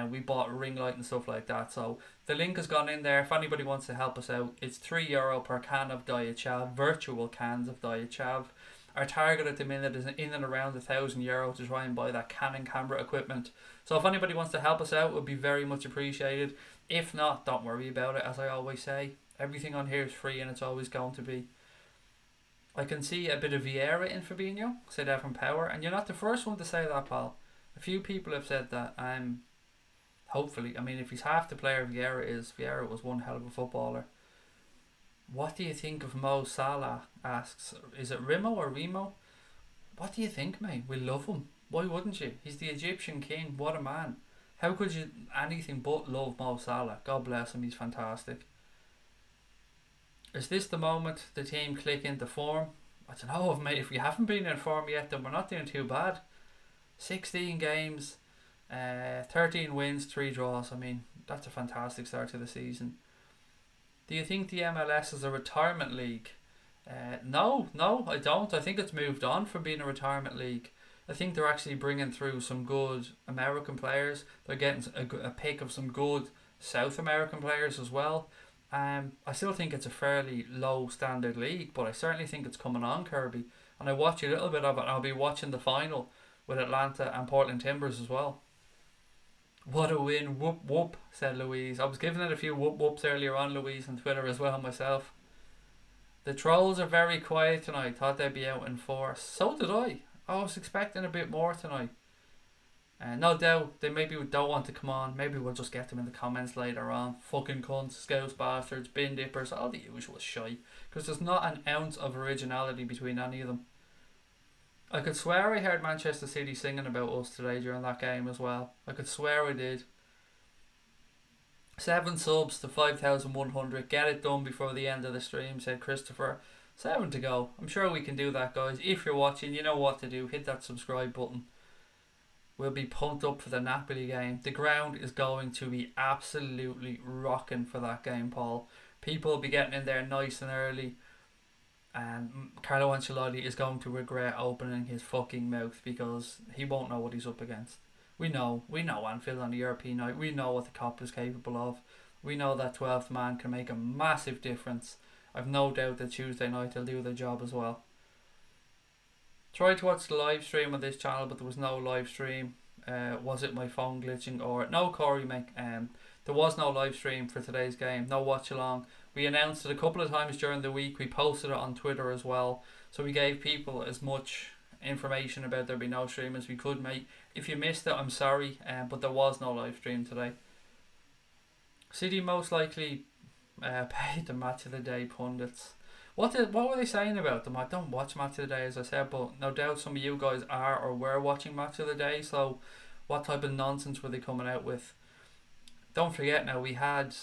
We bought a ring light and stuff like that. So the link has gone in there. If anybody wants to help us out, it's €3 per can of Diet Chav. Virtual cans of Diet Chav. Our target at the minute is in and around €1,000 to try and buy that Canon camera equipment. So if anybody wants to help us out, it would be very much appreciated. If not, don't worry about it. As I always say, everything on here is free and it's always going to be. I can see a bit of Vieira in Fabinho, said that from Power. And you're not the first one to say that, pal. A few people have said that. Hopefully. I mean, if he's half the player Vieira is, Vieira was one hell of a footballer. What do you think of Mo Salah? Asks. Is it Rimo or Remo? What do you think, mate? We love him. Why wouldn't you? He's the Egyptian king. What a man. How could you anything but love Mo Salah? God bless him. He's fantastic. Is this the moment the team click into form? I don't know, mate. If we haven't been in form yet, then we're not doing too bad. 16 games, 13 wins, 3 draws. I mean, that's a fantastic start to the season. Do you think the MLS is a retirement league? No, I don't. I think it's moved on from being a retirement league. I think they're actually bringing through some good American players. They're getting a pick of some good South American players as well. I still think it's a fairly low standard league, but I certainly think it's coming on, Kirby. And I watch a little bit of it. I'll be watching the final with Atlanta and Portland Timbers as well. What a win, whoop whoop, said Louise. I was giving it a few whoop whoops earlier on, Louise, on Twitter as well myself. The trolls are very quiet tonight. Thought they'd be out in force. So did I. I was expecting a bit more tonight. No doubt they maybe don't want to come on. Maybe we'll just get them in the comments later on. Fucking cunts, scouts, bastards, bin dippers, all the usual shite. Because there's not an ounce of originality between any of them. I could swear I heard Manchester City singing about us today during that game as well. I could swear I did. 7 subs to 5,100. Get it done before the end of the stream, said Christopher. 7 to go. I'm sure we can do that, guys. If you're watching, you know what to do. Hit that subscribe button. We'll be pumped up for the Napoli game. The ground is going to be absolutely rocking for that game, Paul. People will be getting in there nice and early. And Carlo Ancelotti is going to regret opening his fucking mouth because he won't know what he's up against. We know Anfield on the European night. We know what the Cop is capable of. We know that 12th man can make a massive difference. I've no doubt that Tuesday night they'll do their job as well. Tried to watch the live stream on this channel, but there was no live stream. Was it my phone glitching or no, Corey, mate? There was no live stream for today's game. No watch along. We announced it a couple of times during the week. We posted it on Twitter as well, so we gave people as much information about there be no stream as we could, mate. If you missed it, I'm sorry, but there was no live stream today. City most likely paid the match of the day pundits. What were they saying about them? I don't watch Match of the Day, as I said, but no doubt some of you guys are or were watching Match of the Day. So what type of nonsense were they coming out with? Don't forget now, we had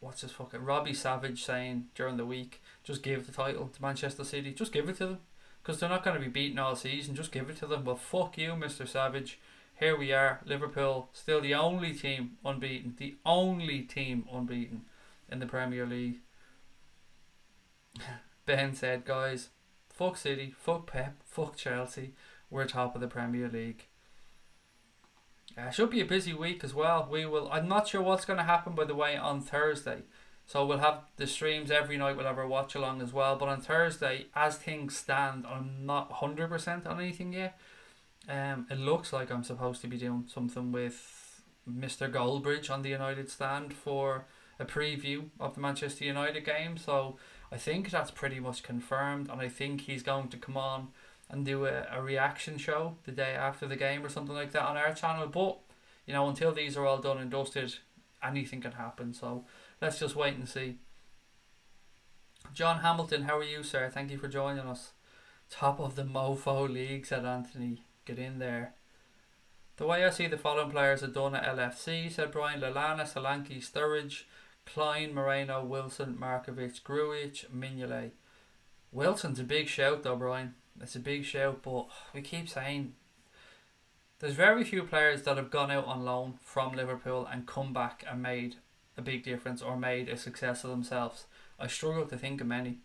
Robbie Savage saying during the week, just give the title to Manchester City, just give it to them, because they're not going to be beaten all season. Just give it to them. Well, fuck you, Mr. Savage. Here we are, Liverpool, still the only team unbeaten, in the Premier League. Ben said, guys, fuck City, fuck Pep, fuck Chelsea, we're top of the Premier League. Should be a busy week as well. I'm not sure what's going to happen, by the way, on Thursday. So we'll have the streams every night, we'll have our watch along as well. But on Thursday, as things stand, I'm not 100% on anything yet. It looks like I'm supposed to be doing something with Mr. Goldbridge on the United stand for a preview of the Manchester United game. So I think that's pretty much confirmed, and I think he's going to come on and do a reaction show the day after the game or something like that on our channel. But you know, until these are all done and dusted, anything can happen, so let's just wait and see. John Hamilton, how are you, sir? Thank you for joining us. Top of the Mofo League, said Anthony. Get in there. The way I see the following players are done at LFC, said Brian. Lallana, Solanke, Sturridge, Klein, Moreno, Wilson, Markovic, Grujic, Mignolet. Wilson's a big shout though, Brian. It's a big shout, but we keep saying there's very few players that have gone out on loan from Liverpool and come back and made a big difference or made a success of themselves. I struggle to think of many.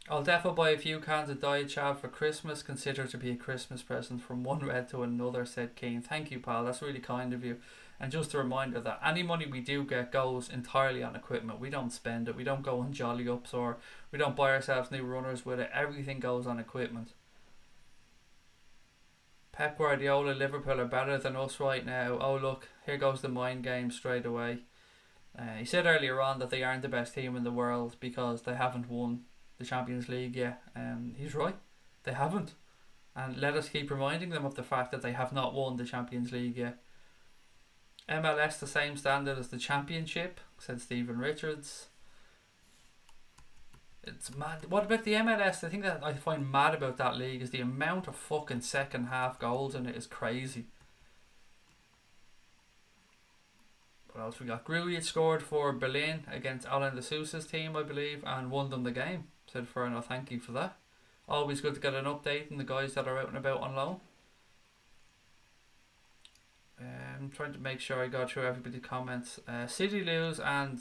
I'll definitely buy a few cans of Diet Chav for Christmas. Consider it to be a Christmas present from one red to another, said Keane. Thank you, pal. That's really kind of you. And just a reminder that any money we do get goes entirely on equipment. We don't spend it. We don't go on jolly ups, or we don't buy ourselves new runners with it. Everything goes on equipment. Pep Guardiola, Liverpool are better than us right now. Oh look, here goes the mind game straight away. He said earlier on that they aren't the best team in the world because they haven't won the Champions League yet. He's right. They haven't. And let us keep reminding them of the fact that they have not won the Champions League yet. MLS the same standard as the Championship, said Stephen Richards. It's mad. What about the MLS? The thing that I find mad about that league is the amount of fucking second half goals in it is crazy. What else we got? Grujic scored for Berlin against Alan de Sousa's team, I believe, and won them the game. Said Ferno, thank you for that. Always good to get an update on the guys that are out and about on loan. I'm trying to make sure I go through everybody's comments. City lose and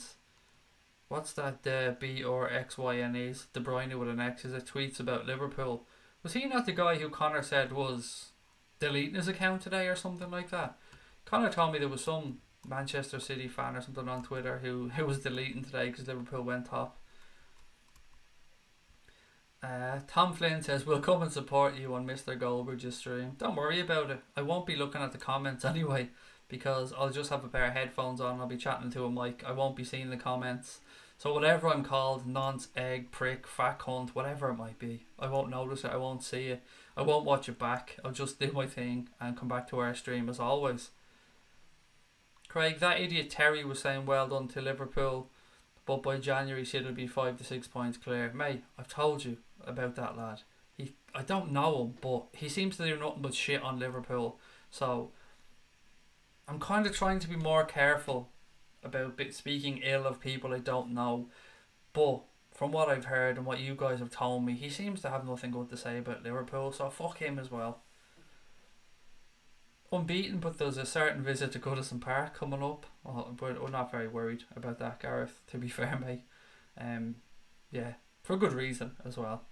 what's that? BRXYNEs? De Bruyne with an X. Is it tweets about Liverpool? Was he not the guy who Connor said was deleting his account today or something like that? Connor told me there was some Manchester City fan or something on Twitter who was deleting today because Liverpool went top. Tom Flynn says, we'll come and support you on Mr. Goldbridge's stream. Don't worry about it. I won't be looking at the comments anyway because I'll just have a pair of headphones on. I'll be chatting to a mic. I won't be seeing the comments. So whatever I'm called, nonce, egg, prick, fat cunt, whatever it might be, I won't notice it. I won't see it. I won't watch it back. I'll just do my thing and come back to our stream as always. Craig, that idiot Terry was saying well done to Liverpool, but by January City will be 5 to 6 points clear. Mate, I've told you about that lad. I don't know him, but he seems to do nothing but shit on Liverpool. So I'm kind of trying to be more careful about speaking ill of people I don't know. But from what I've heard and what you guys have told me, he seems to have nothing good to say about Liverpool. So fuck him as well. Unbeaten, but there's a certain visit to Goodison Park coming up. Well, we're not very worried about that, Gareth, to be fair, mate. Yeah, for good reason as well.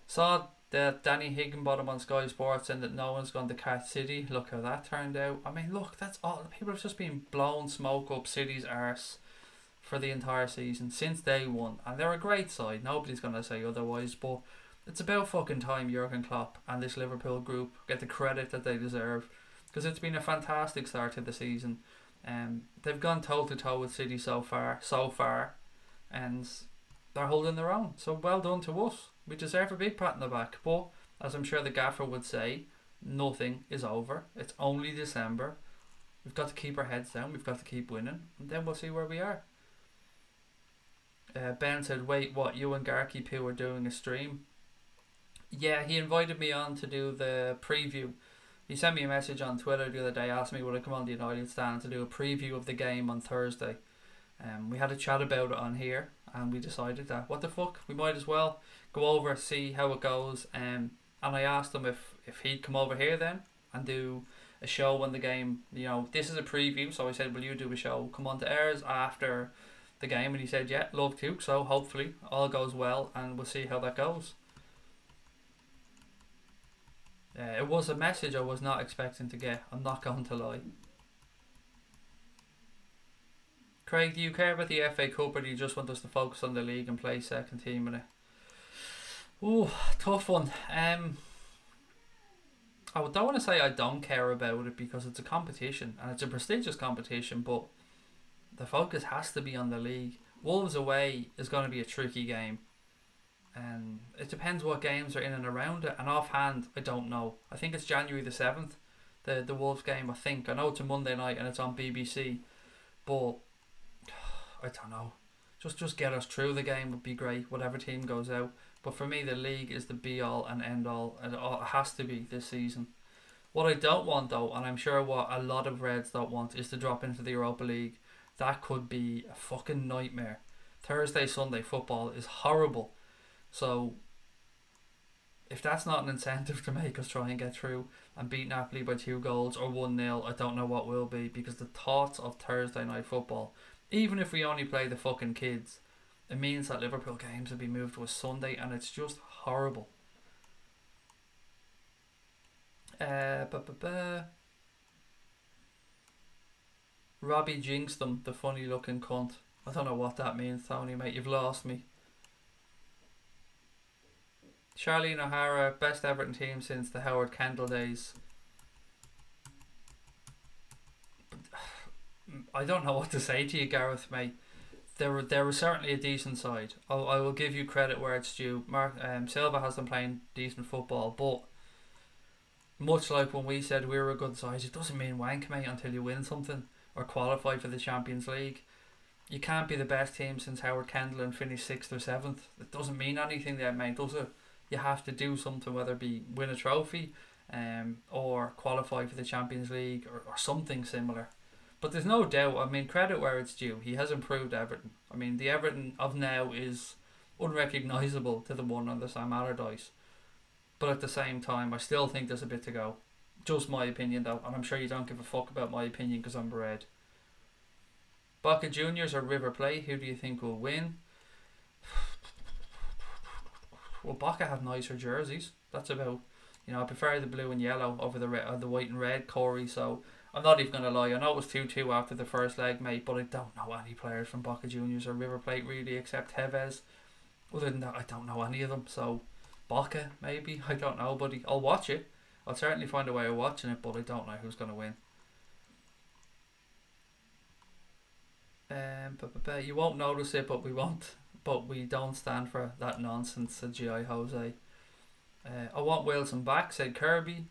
Saw that Danny Higginbottom on Sky Sports saying that no one's gone to Cat City. Look how that turned out. I mean, look, that's all. People have just been blowing smoke up City's arse for the entire season since day one, and they're a great side. Nobody's gonna say otherwise, but it's about fucking time Jurgen Klopp and this Liverpool group get the credit that they deserve, because it's been a fantastic start to the season. They've gone toe to toe with City so far, and they're holding their own. So well done to us. We deserve a big pat on the back. But as I'm sure the gaffer would say, nothing is over. It's only December. We've got to keep our heads down. We've got to keep winning, and then we'll see where we are. Ben said, "Wait, what? You and Garky Poo are doing a stream?" Yeah, he invited me on to do the preview. He sent me a message on Twitter the other day, asked me would I come on the United stand to do a preview of the game on Thursday. We had a chat about it on here, and we decided that what the fuck, we might as well go over, see how it goes. And I asked him if he'd come over here then and do a show when the game, you know, this is a preview. So I said, will you do a show, come on to ours after the game? And he said, yeah, love to. So hopefully all goes well and we'll see how that goes. It was a message I was not expecting to get, I'm not going to lie. Craig, do you care about the FA Cup, or do you just want us to focus on the league and play second team in it? Ooh, tough one. I don't want to say I don't care about it, because it's a competition and it's a prestigious competition, but the focus has to be on the league. Wolves away is going to be a tricky game. And it depends what games are in and around it, and offhand I don't know. I think it's January the 7th, the Wolves game. I know it's a Monday night and it's on BBC, but I don't know. Just get us through the game would be great, whatever team goes out. But for me, the league is the be all and end all, and it has to be this season. What I don't want though, and I'm sure what a lot of Reds don't want, is to drop into the Europa League. That could be a fucking nightmare. Thursday, Sunday football is horrible. So if that's not an incentive to make us try and get through and beat Napoli by 2 goals or 1-0, I don't know what will be, because the thoughts of Thursday night football, even if we only play the fucking kids, it means that Liverpool games will be moved to a Sunday, and it's just horrible. Robbie jinxed them, the funny looking cunt. I don't know what that means, Tony, mate, you've lost me. Charlene O'Hara, best Everton team since the Howard Kendall days. I don't know what to say to you, Gareth, mate. They were certainly a decent side. I will give you credit where it's due. Silva has them playing decent football, but Much like when we said we were a good side, it doesn't mean wank, mate, until you win something or qualify for the Champions League. You can't be the best team since Howard Kendall and finish 6th or 7th. It doesn't mean anything then, mate, does it? You have to do something, whether it be win a trophy or qualify for the Champions League or something similar. But there's no doubt, I mean, credit where it's due. He has improved Everton. I mean, the Everton of now is unrecognisable to the one on the Sam Allardyce. But at the same time, I still think there's a bit to go. Just my opinion, though. And I'm sure you don't give a fuck about my opinion because I'm red. Boca Juniors or River Plate, who do you think will win? Well, Boca have nicer jerseys. That's about, I prefer the blue and yellow over the white and red, Corey. So I'm not even going to lie. I know it was 2-2 after the first leg, mate, but I don't know any players from Boca Juniors or River Plate really, except Tevez. Other than that, I don't know any of them. So Boca, maybe. I don't know, buddy. I'll watch it. I'll certainly find a way of watching it, but I don't know who's going to win. You won't notice it, but we won't. But we don't stand for that nonsense, said G.I. Jose. I want Wilson back, said Kirby.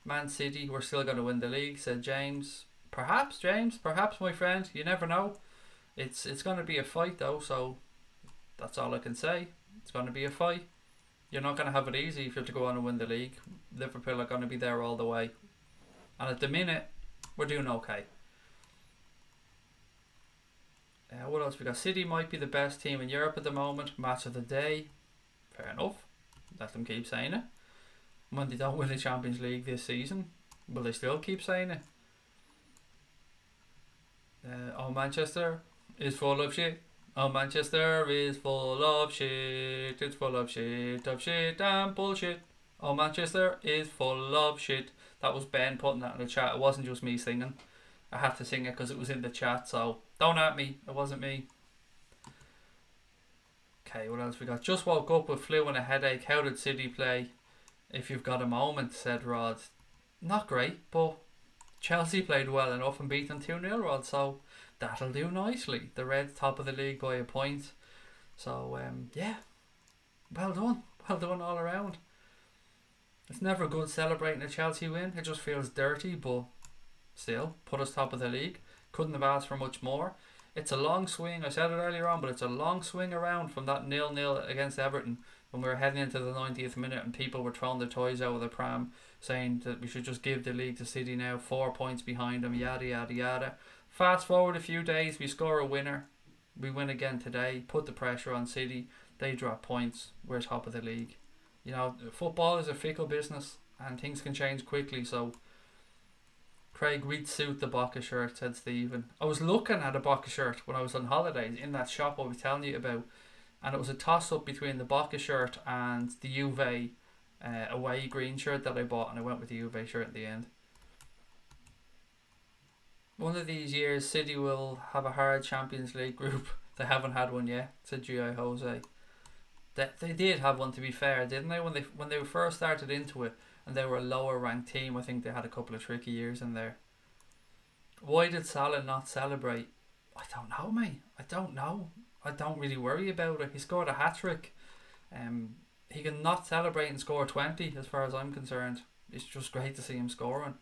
Man City, we're still going to win the league, said James. Perhaps, James. Perhaps, my friend. You never know. It's going to be a fight, though, so that's all I can say. It's going to be a fight. You're not going to have it easy if you have to go on and win the league. Liverpool are going to be there all the way. And at the minute, we're doing okay. What else we got? City might be the best team in Europe at the moment. Match of the day. Fair enough. Let them keep saying it. When they don't win the Champions League this season, will they still keep saying it? Manchester is full of shit. Manchester is full of shit. It's full of shit and bullshit. Manchester is full of shit. That was Ben putting that in the chat. It wasn't just me singing. I had to sing it because it was in the chat, so don't at me. It wasn't me. Okay, what else we got? Just woke up with flu and a headache. How did City play? If you've got a moment, said Rod. Not great, but Chelsea played well enough and beat them 2-0, Rod, so that'll do nicely. The Reds top of the league by a point. So, yeah. Well done. Well done all around. It's never good celebrating a Chelsea win. It just feels dirty, but still, put us top of the league. Couldn't have asked for much more. It's a long swing. I said it earlier on, but it's a long swing around from that 0-0 against Everton when we were heading into the 90th minute and people were throwing their toys out of the pram saying that we should just give the league to City now, 4 points behind them, yada yada yada. Fast forward a few days, we score a winner. We win again today, put the pressure on City. They drop points. We're top of the league. Football is a fickle business and things can change quickly, so Craig, we'd suit the Boca shirt, said Stephen. I was looking at a Boca shirt when I was on holidays in that shop I was telling you about, and it was a toss-up between the Boca shirt and the Juve away green shirt that I bought, and I went with the Juve shirt in the end. One of these years, City will have a hard Champions League group. They haven't had one yet, said G.I. Jose. They did have one, to be fair, didn't they? When they first started into it, and they were a lower ranked team, I think they had a couple of tricky years in there. Why did Salah not celebrate? I don't know, mate. I don't know. I don't really worry about it. He scored a hat-trick. He can not celebrate and score 20 as far as I'm concerned. It's just great to see him scoring.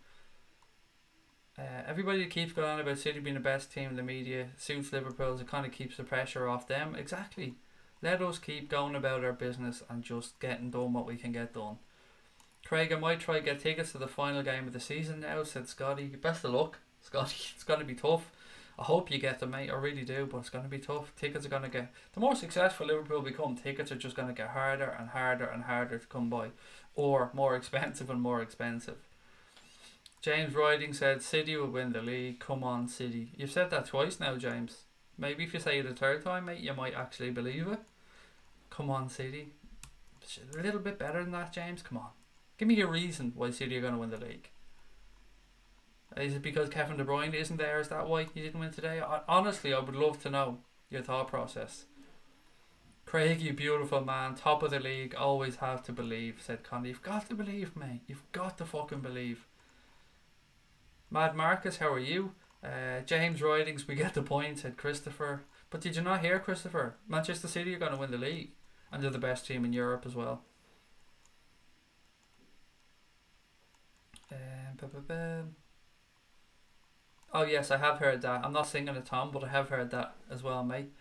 Everybody keeps going on about City being the best team in the media. Suits Liverpool, it kind of keeps the pressure off them. Exactly. Let us keep going about our business and just getting done what we can get done. Craig, I might try to get tickets to the final game of the season now, said Scotty. Best of luck, Scotty. It's going to be tough. I hope you get them, mate. I really do, but it's going to be tough. Tickets are going to get... The more successful Liverpool become, tickets are just going to get harder and harder and harder to come by. Or more expensive and more expensive. James Riding said City will win the league. Come on, City. You've said that twice now, James. Maybe if you say it a third time, mate, you might actually believe it. Come on, City. A little bit better than that, James. Come on. Give me a reason why City are going to win the league. Is it because Kevin De Bruyne isn't there? Is that why you didn't win today? Honestly, I would love to know your thought process. Craig, you beautiful man. Top of the league. Always have to believe, said Connie. You've got to believe, mate. You've got to fucking believe. Mad Marcus, how are you? James Ridings, we get the point, said Christopher. But did you not hear, Christopher? Manchester City are going to win the league. And they're the best team in Europe as well. Ba-ba-ba. Oh yes, I have heard that. I'm not singing it, Tom, but I have heard that as well, mate.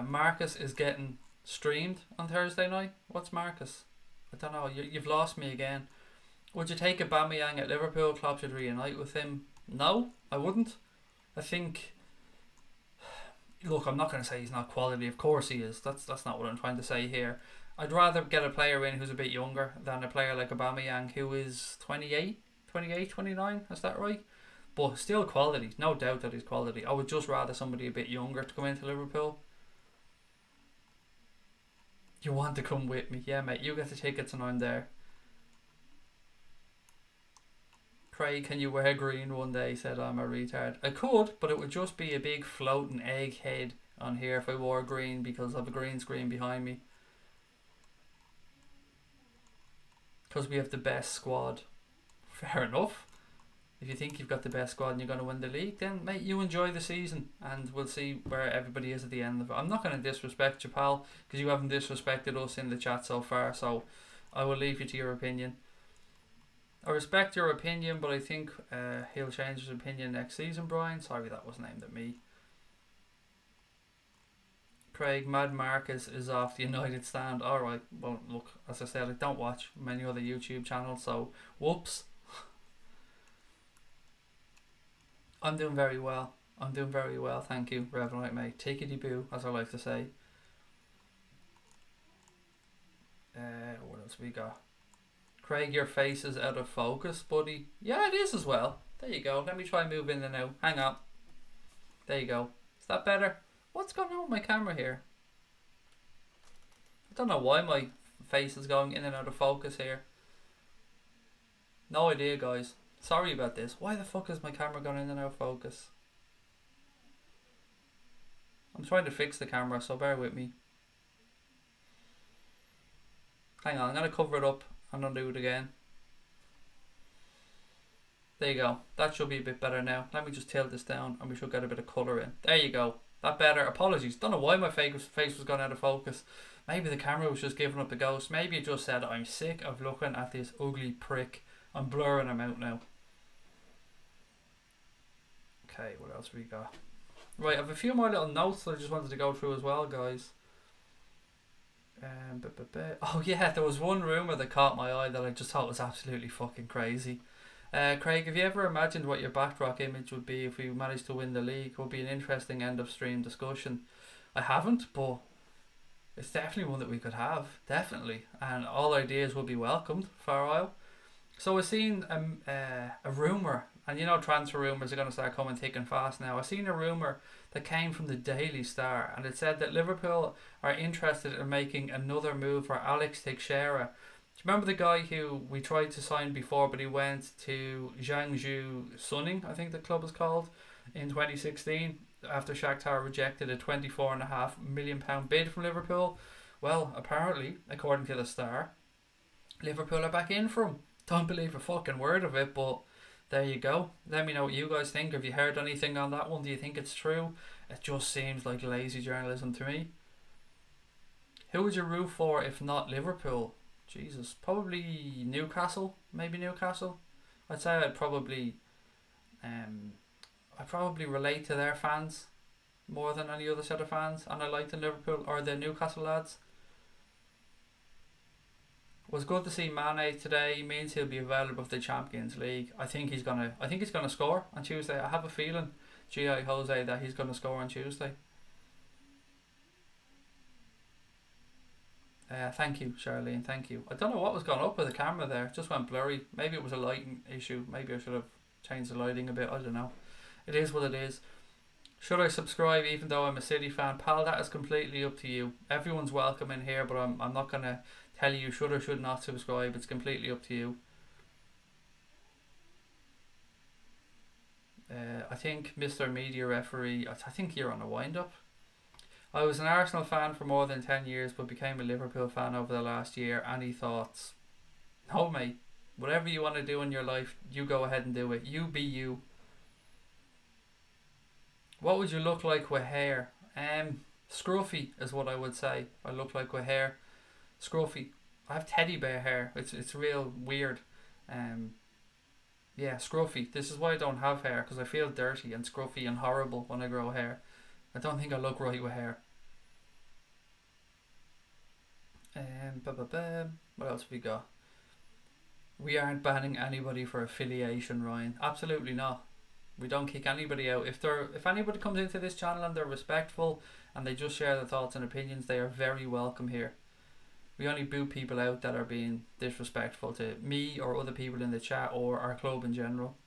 Marcus is getting streamed on Thursday night. What's Marcus? I don't know. You've lost me again. Would you take Aubameyang at Liverpool? Klopp should reunite with him. No, I wouldn't. I think. Look, I'm not going to say he's not quality. Of course he is. That's not what I'm trying to say here. I'd rather get a player in who's a bit younger than a player like Aubameyang who is 28, 29. Is that right? But still quality. No doubt that he's quality. I would just rather somebody a bit younger to come into Liverpool. You want to come with me? Yeah, mate. You get the tickets and I'm there. Craig, can you wear green one day? Said I'm a retard. I could, but it would just be a big floating egg head on here if I wore green because I have a green screen behind me. Because we have the best squad. Fair enough. If you think you've got the best squad and you're going to win the league, then mate, you enjoy the season and we'll see where everybody is at the end of it. I'm not going to disrespect you, pal, because you haven't disrespected us in the chat so far, so I will leave you to your opinion. I respect your opinion, but I think he'll change his opinion next season, Brian. Sorry, that wasn't aimed at me. Craig, Mad Marcus is off the United stand. Alright, well, look, as I said, I don't watch many other YouTube channels, so whoops. I'm doing very well. I'm doing very well, thank you, Reverend mate. Tickety boo, as I like to say. What else we got? Craig, your face is out of focus, buddy. Yeah, it is as well. There you go. Let me try and move in there now. Hang on. There you go. Is that better? What's going on with my camera here? I don't know why my face is going in and out of focus here. No idea, guys. Sorry about this. Why the fuck is my camera going in and out of focus? I'm trying to fix the camera, so bear with me. Hang on, I'm going to cover it up and undo it again. There you go. That should be a bit better now. Let me just tilt this down and we should get a bit of colour in. There you go. That better. Apologies. Don't know why my face was gone out of focus. Maybe the camera was just giving up the ghost. Maybe it just said, I'm sick of looking at this ugly prick. I'm blurring him out now. Okay, what else we got? Right, I have a few more little notes that I just wanted to go through as well, guys. Oh yeah, there was one rumour that caught my eye that I just thought was absolutely fucking crazy. Craig, have you ever imagined what your backdrop image would be if we managed to win the league? It would be an interesting end of stream discussion. I haven't, but it's definitely one that we could have, definitely. And all ideas will be welcomed for a while. So I've seen a rumour, and you know transfer rumours are going to start coming thick and fast now. I've seen a rumour that came from the Daily Star, and it said that Liverpool are interested in making another move for Alex Teixeira. Do you remember the guy who we tried to sign before, but he went to Jiangsu Suning, I think the club is called, in 2016, after Shakhtar rejected a £24.5 million bid from Liverpool? Well, apparently, according to the Star, Liverpool are back in for him. Don't believe a fucking word of it, but there you go. Let me know what you guys think. Have you heard anything on that one? Do you think it's true? It just seems like lazy journalism to me. Who would you root for if not Liverpool? Jesus, probably Newcastle. Maybe Newcastle. I'd say I'd probably relate to their fans more than any other set of fans, and I like the Liverpool or the Newcastle lads. Was good to see Mane today. He means he'll be available for the Champions League. I think he's gonna score on Tuesday. I have a feeling, G.I. Jose, that he's gonna score on Tuesday. Thank you, Charlene. Thank you. I don't know what was going up with the camera there. It just went blurry. Maybe it was a lighting issue. Maybe I should have changed the lighting a bit. I don't know. It is what it is. Should I subscribe even though I'm a City fan? Pal, that is completely up to you. Everyone's welcome in here, but I'm not going to tell you should or should not subscribe. It's completely up to you. I think Mr. Media Referee, I think you're on a wind-up. I was an Arsenal fan for more than 10 years, but became a Liverpool fan over the last year. Any thoughts? No, mate. Whatever you want to do in your life, you go ahead and do it. You be you. What would you look like with hair? Scruffy is what I would say. I look like with hair. Scruffy. I have teddy bear hair. It's real weird. Yeah, scruffy. This is why I don't have hair, because I feel dirty and scruffy and horrible when I grow hair. I don't think I look right with hair. What else have we got? We aren't banning anybody for affiliation, Ryan. Absolutely not. We don't kick anybody out. If anybody comes into this channel and they're respectful and they just share their thoughts and opinions, they are very welcome here. We only boot people out that are being disrespectful to me or other people in the chat or our club in general.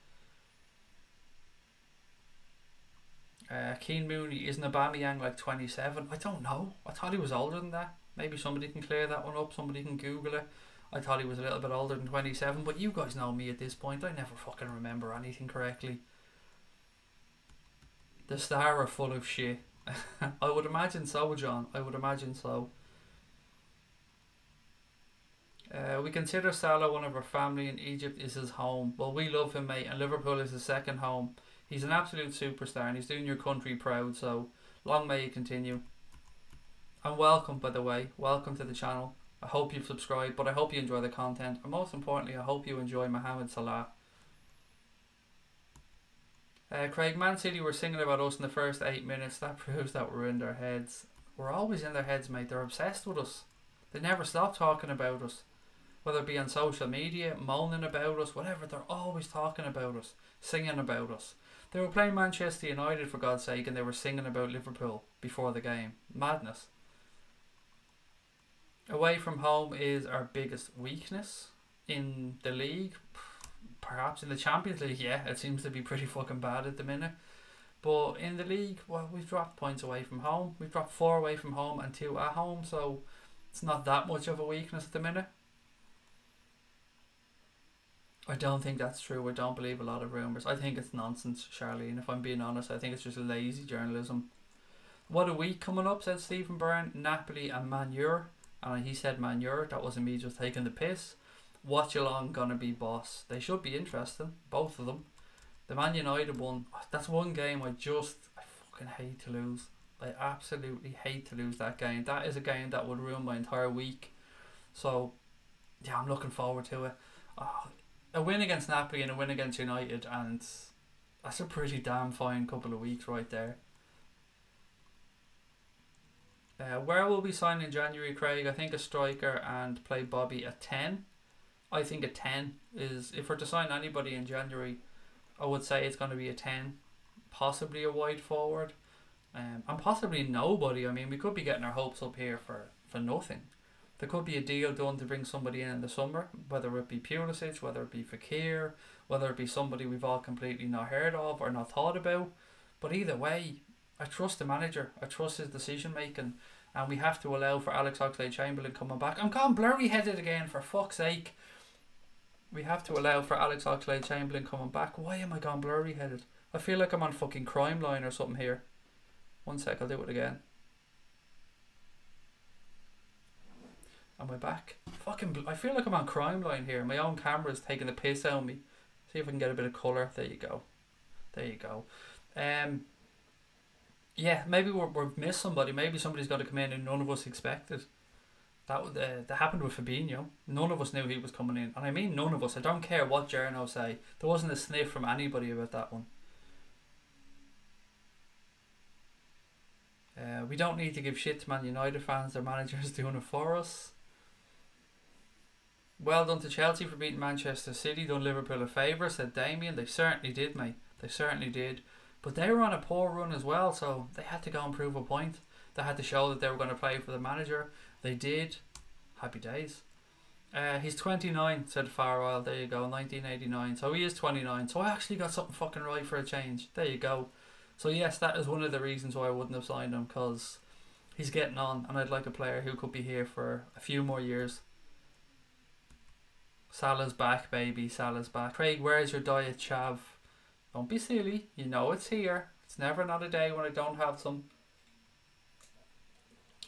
Keane Mooney, isn't Aubameyang like 27? I don't know. I thought he was older than that. Maybe somebody can clear that one up. Somebody can Google it. I thought he was a little bit older than 27, but you guys know me at this point. I never fucking remember anything correctly. The Star are full of shit. I would imagine so, John. I would imagine so. We consider Salah one of our family, and Egypt is his home. Well, we love him, mate, and Liverpool is his second home. He's an absolute superstar, and he's doing your country proud, so long may he continue. And welcome, by the way. Welcome to the channel. I hope you've subscribed, but I hope you enjoy the content. And most importantly, I hope you enjoy Mohamed Salah. Craig, Man City were singing about us in the first 8 minutes. That proves that we're in their heads. We're always in their heads, mate. They're obsessed with us. They never stop talking about us. Whether it be on social media, moaning about us, whatever, they're always talking about us, singing about us. They were playing Manchester United, for God's sake, and they were singing about Liverpool before the game. Madness. Away from home is our biggest weakness in the league. Perhaps in the Champions League, yeah, it seems to be pretty fucking bad at the minute. But in the league, well, we've dropped points away from home. We've dropped 4 away from home and 2 at home, so it's not that much of a weakness at the minute. I don't think that's true. I don't believe a lot of rumours. I think it's nonsense, Charlene. If I'm being honest, I think it's just lazy journalism. What a week coming up, said Stephen Byrne. Napoli and Man U. And he said Man U. That wasn't me just taking the piss. Watch along gonna be boss. They should be interesting, both of them. The Man United one, that's one game I fucking hate to lose. I absolutely hate to lose that game. That is a game that would ruin my entire week. So, yeah, I'm looking forward to it. A win against Napoli and a win against United, and that's a pretty damn fine couple of weeks right there. Where will we sign in January, Craig? I think a striker and play Bobby at 10. I think a 10 is, if we're to sign anybody in January, I would say it's going to be a 10. Possibly a wide forward. And possibly nobody. I mean, we could be getting our hopes up here for nothing. There could be a deal done to bring somebody in the summer, whether it be Pulisic, whether it be Fekir, whether it be somebody we've all completely not heard of or not thought about. But either way, I trust the manager. I trust his decision making, and we have to allow for Alex Oxlade-Chamberlain coming back. I'm gone blurry headed again, for fuck's sake. We have to allow for Alex Oxlade-Chamberlain coming back. Why am I gone blurry headed? I feel like I'm on fucking Crime Line or something here. One sec, I'll do it again. Am I back? I feel like I'm on Crime Line here. My own camera's taking the piss out of me. See if I can get a bit of colour. There you go. There you go. Yeah, maybe we've missed somebody. Maybe somebody's got to come in and none of us expected. That happened with Fabinho. None of us knew he was coming in. And I mean none of us. I don't care what journos say. There wasn't a sniff from anybody about that one. We don't need to give shit to Man United fans. Their manager is doing it for us. Well done to Chelsea for beating Manchester City. Done Liverpool a favour, said Damien. They certainly did, mate. They certainly did. But they were on a poor run as well, so they had to go and prove a point. They had to show that they were going to play for the manager. They did. Happy days. He's 29, said Farwell. There you go, 1989. So he is 29. So I actually got something fucking right for a change. There you go. So yes, that is one of the reasons why I wouldn't have signed him, because he's getting on, and I'd like a player who could be here for a few more years. Salah's back, baby. Salah's back. Craig, where's your diet, chav? Don't be silly. You know it's here. It's never not a day when I don't have some.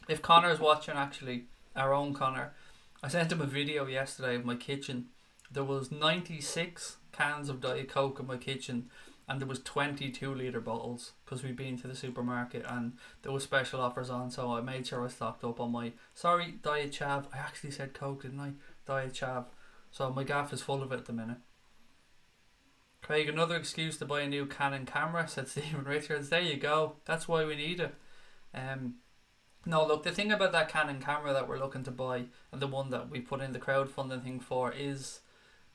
If Connor's watching, actually, our own Connor, I sent him a video yesterday of my kitchen. There was 96 cans of Diet Coke in my kitchen, and there was 22 litre bottles, because we'd been to the supermarket and there was special offers on, so I made sure I stocked up on my, sorry, Diet Chav. I actually said Coke, didn't I? Diet Chav. So my gaff is full of it at the minute. Craig, another excuse to buy a new Canon camera, said Stephen Richards. There you go. That's why we need it. Um, no, look, the thing about that Canon camera that we're looking to buy, and the one that we put in the crowdfunding thing for, is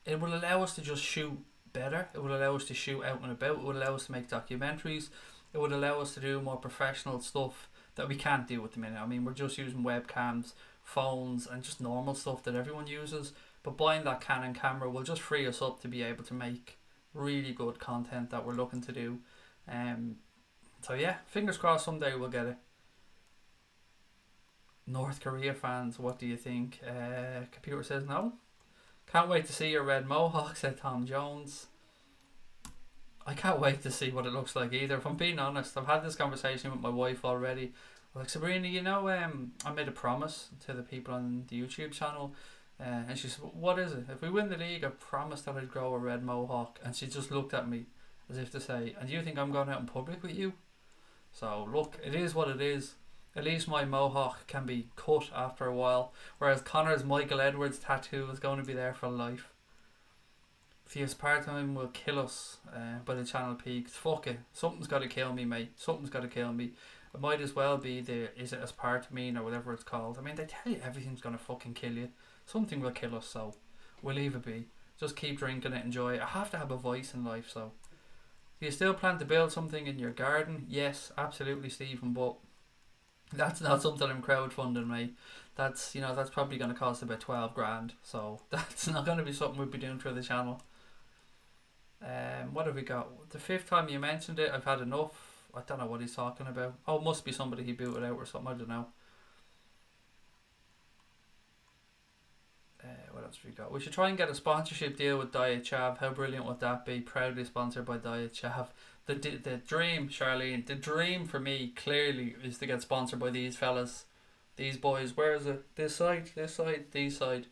it will allow us to just shoot better. It will allow us to shoot out and about. It will allow us to make documentaries. It would allow us to do more professional stuff that we can't do at the minute. I mean, we're just using webcams, phones, and just normal stuff that everyone uses. But buying that Canon camera will just free us up to be able to make really good content that we're looking to do. So yeah, fingers crossed someday we'll get it. North Korea fans, what do you think? Computer says no. Can't wait to see your red mohawk, said Tom Jones. I can't wait to see what it looks like either. If I'm being honest, I've had this conversation with my wife already. Like, Sabrina, you know, I made a promise to the people on the YouTube channel, and she said, what is it? If we win the league, I promised that I'd grow a red mohawk. And she just looked at me as if to say, and do you think I'm going out in public with you? So look, it is what it is. At least my mohawk can be cut after a while, whereas Connor's Michael Edwards tattoo is going to be there for life. The aspartame will kill us by the channel peaks. Fuck it. Something's got to kill me, mate. Something's got to kill me. It might as well be is it aspartame or whatever it's called. I mean, they tell you everything's going to fucking kill you. Something will kill us, so we'll leave it be. Just keep drinking it, enjoy it. I have to have a voice in life, so. Do you still plan to build something in your garden? Yes, absolutely, Stephen, but that's not something I'm crowdfunding, mate. That's, you know, that's probably going to cost about 12 grand, so that's not going to be something we'll be doing through the channel. What have we got? The 5th time you mentioned it, I've had enough. I don't know what he's talking about. Oh, it must be somebody he booted out or something, I don't know. What else have we got? We should try and get a sponsorship deal with Diet Chav. How brilliant would that be? Proudly sponsored by Diet Chav. The dream, Charlene, the dream for me clearly is to get sponsored by these fellas. These boys. Where is it? This side, these side.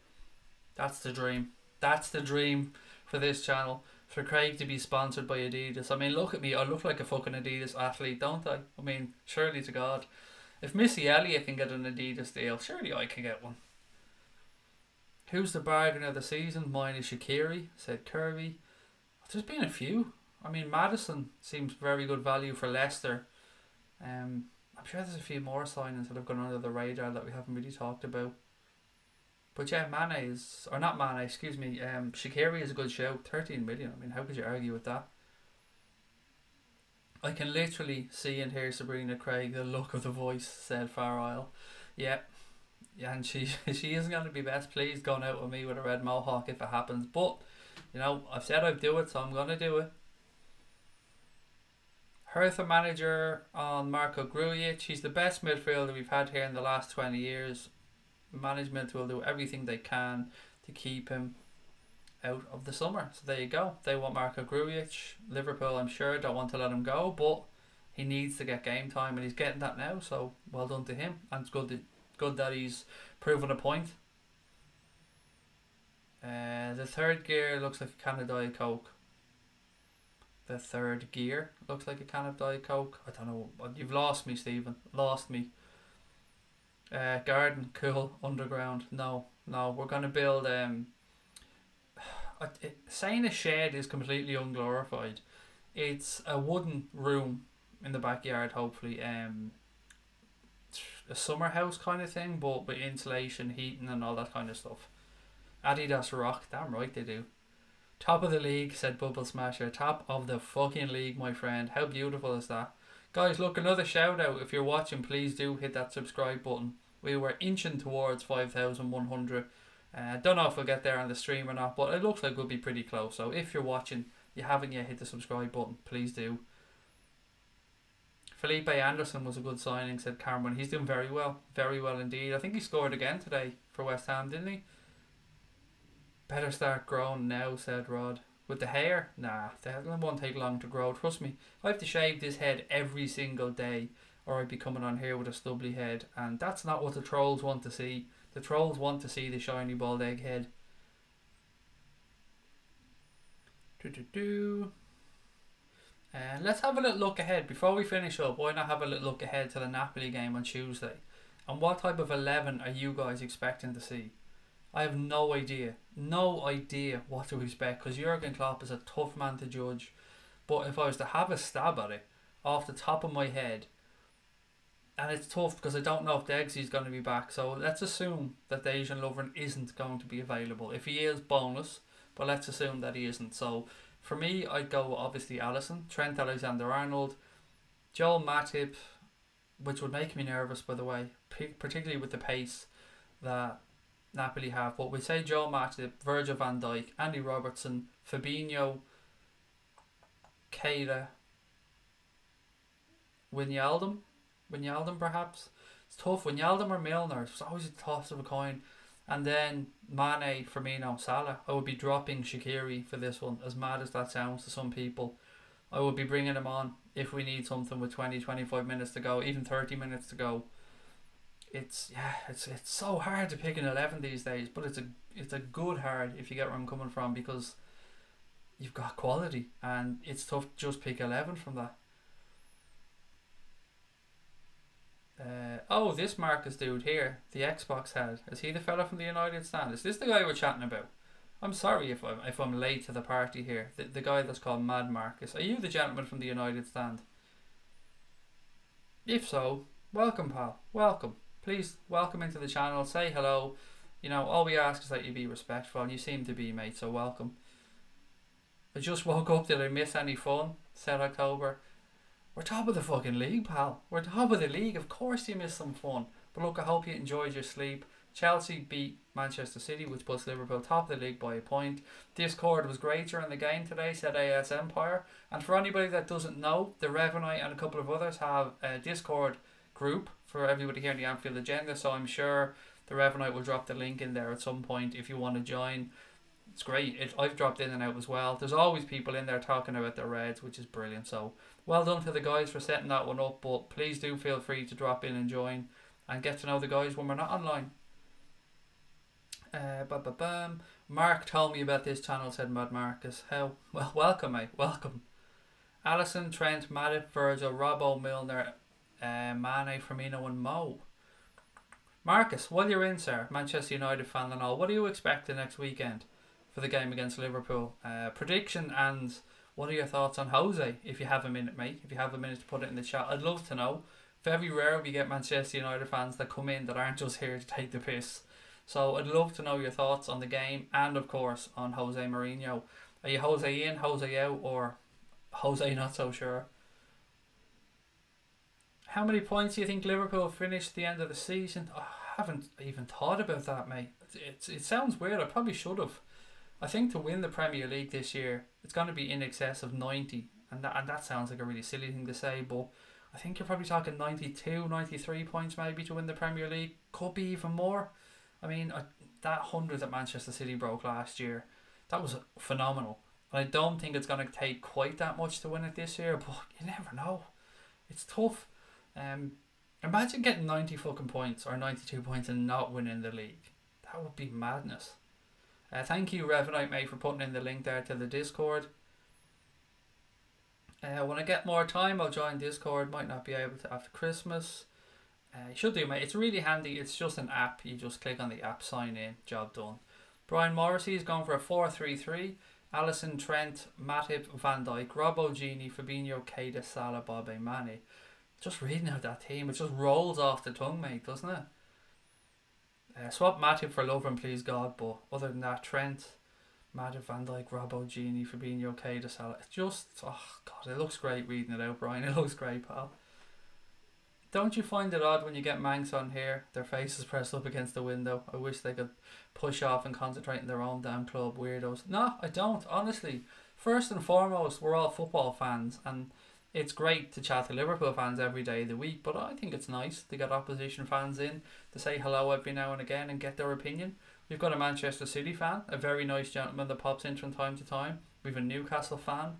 That's the dream. That's the dream for this channel. For Craig to be sponsored by Adidas. I mean, look at me. I look like a fucking Adidas athlete, don't I? I mean, surely to God. If Missy Elliott can get an Adidas deal, surely I can get one. Who's the bargain of the season? Mine is Shaqiri, said Kirby. There's been a few. I mean, Maddison seems very good value for Leicester. I'm sure there's a few more signings that have gone under the radar that we haven't really talked about. But yeah, Mane is, or not Mane, excuse me, Shaqiri is a good shout. 13 million. I mean, how could you argue with that? I can literally see and hear Sabrina Craig, the look of the voice, said Far Isle. Yeah, and she isn't going to be best pleased going out with me with a red mohawk if it happens. But, you know, I've said I'd do it, so I'm going to do it. Hertha manager on Marko Grujic. He's the best midfielder we've had here in the last 20 years. Management will do everything they can to keep him out of the summer. So there you go. They want Marko Grujic. Liverpool, I'm sure, don't want to let him go, but he needs to get game time, and he's getting that now. So well done to him, and it's good that he's proven a point. The third gear looks like a can of Diet Coke. The third gear looks like a can of Diet Coke. I don't know. You've lost me, Stephen. Lost me. Garden, cool. Underground, no. We're gonna build. Saying a shed is completely unglorified. It's a wooden room in the backyard, hopefully. A summer house kind of thing, but with insulation, heating, and all that kind of stuff. Adidas rock, damn right they do. Top of the league, said Bubble Smasher. Top of the fucking league, my friend. How beautiful is that? Guys, look, another shout out. If you're watching, please do hit that subscribe button. We were inching towards 5,100. Don't know if we'll get there on the stream or not, but it looks like we'll be pretty close. So if you're watching, you haven't yet hit the subscribe button, please do. Felipe Anderson was a good signing, said Cameron. He's doing very well indeed. I think he scored again today for West Ham, didn't he? Better start growing now, said Rod. With the hair? Nah, that won't take long to grow. Trust me, I have to shave this head every single day, or I'd be coming on here with a stubbly head, and that's not what the trolls want to see. The trolls want to see the shiny bald egg head. Let's have a little look ahead. Before we finish up, why not have a little look ahead to the Napoli game on Tuesday? And what type of 11 are you guys expecting to see? I have no idea. No idea what to expect because Jurgen Klopp is a tough man to judge. But if I was to have a stab at it off the top of my head, and it's tough because I don't know if Degsy's going to be back. So let's assume that Dejan Lovren isn't going to be available. If he is, bonus. But let's assume that he isn't. So for me, I'd go obviously Alisson, Trent Alexander-Arnold, Joel Matip, which would make me nervous, by the way, particularly with the pace that Napoli have. But we'd say Joel Matip, Virgil van Dijk, Andy Robertson, Fabinho, Keita, Wijnaldum perhaps. It's tough. Wijnaldum or Milner. It's always a toss of a coin. And then Mane, Firmino, Salah. I would be dropping Shaqiri for this one. As mad as that sounds to some people, I would be bringing him on if we need something with 20-25 minutes to go, even 30 minutes to go. It's so hard to pick an 11 these days, but it's a good hard if you get where I'm coming from, because you've got quality and it's tough to just pick 11 from that. Oh, this Marcus dude here, the Xbox head, is he the fella from the United stand? Is this the guy we're chatting about? I'm sorry if I'm late to the party here. The guy that's called Mad Marcus. Are you the gentleman from the United stand? If so, welcome, pal. Welcome. Please welcome into the channel. Say hello. You know, all we ask is that you be respectful, and you seem to be, mate. So welcome. I just woke up. Did I miss any fun? Said October. We're top of the fucking league, pal. We're top of the league. Of course you missed some fun. But look, I hope you enjoyed your sleep. Chelsea beat Manchester City, which puts Liverpool top of the league by a point. Discord was great during the game today, said AS Empire. And for anybody that doesn't know, the Revenite and a couple of others have a Discord group for everybody here in the Anfield Agenda. So I'm sure the Revenite will drop the link in there at some point if you want to join. It's great. I've dropped in and out as well. There's always people in there talking about their Reds, which is brilliant. So well done to the guys for setting that one up. But please do feel free to drop in and join and get to know the guys when we're not online. Mark told me about this channel, said Mad Marcus. How? Well, welcome, mate. Welcome. Alisson, Trent, Matip, Virgil, Robbo, Milner, Mane, Firmino and Mo. Marcus, while you're in, sir, Manchester United fan and all, what are you expecting next weekend for the game against Liverpool? Prediction, and what are your thoughts on Jose, if you have a minute, mate? If you have a minute to put it in the chat, I'd love to know. Very rare we get Manchester United fans that come in that aren't just here to take the piss. So I'd love to know your thoughts on the game and, of course, on Jose Mourinho. Are you Jose in, Jose out, or Jose not so sure? How many points do you think Liverpool finished at the end of the season? I haven't even thought about that, mate. It sounds weird. I probably should have. I think to win the Premier League this year, it's going to be in excess of 90. And that sounds like a really silly thing to say, but I think you're probably talking 92, 93 points maybe to win the Premier League. Could be even more. I mean, that 100 that Manchester City broke last year, that was phenomenal. And I don't think it's going to take quite that much to win it this year, but you never know. It's tough. Imagine getting 90 fucking points or 92 points and not winning the league. That would be madness. Thank you, Revenite, mate, for putting in the link there to the Discord. When I get more time, I'll join Discord. Might not be able to after Christmas. You should do, mate. It's really handy. It's just an app. You just click on the app, sign in, job done. Brian Morrissey is going for a 4-3-3. Alisson, Trent, Matip, Van Dijk, Robbo, Gini, Fabinho, Keita, Salah, Bobe, Mane. Just reading out that team, it just rolls off the tongue, mate, doesn't it? Swap Matip for Lovren, please God. But other than that, Trent, Matip, Van Dijk, Robbo, Gini, Fabinho, Keita, Salah. It's just, oh God, it looks great reading it out, Brian. It looks great, pal. Don't you find it odd when you get Manx on here, their faces pressed up against the window? I wish they could push off and concentrate on their own damn club, weirdos. No, I don't, honestly. First and foremost, we're all football fans, and it's great to chat to Liverpool fans every day of the week, but I think it's nice to get opposition fans in to say hello every now and again and get their opinion. We've got a Manchester City fan, a very nice gentleman that pops in from time to time. We've a Newcastle fan.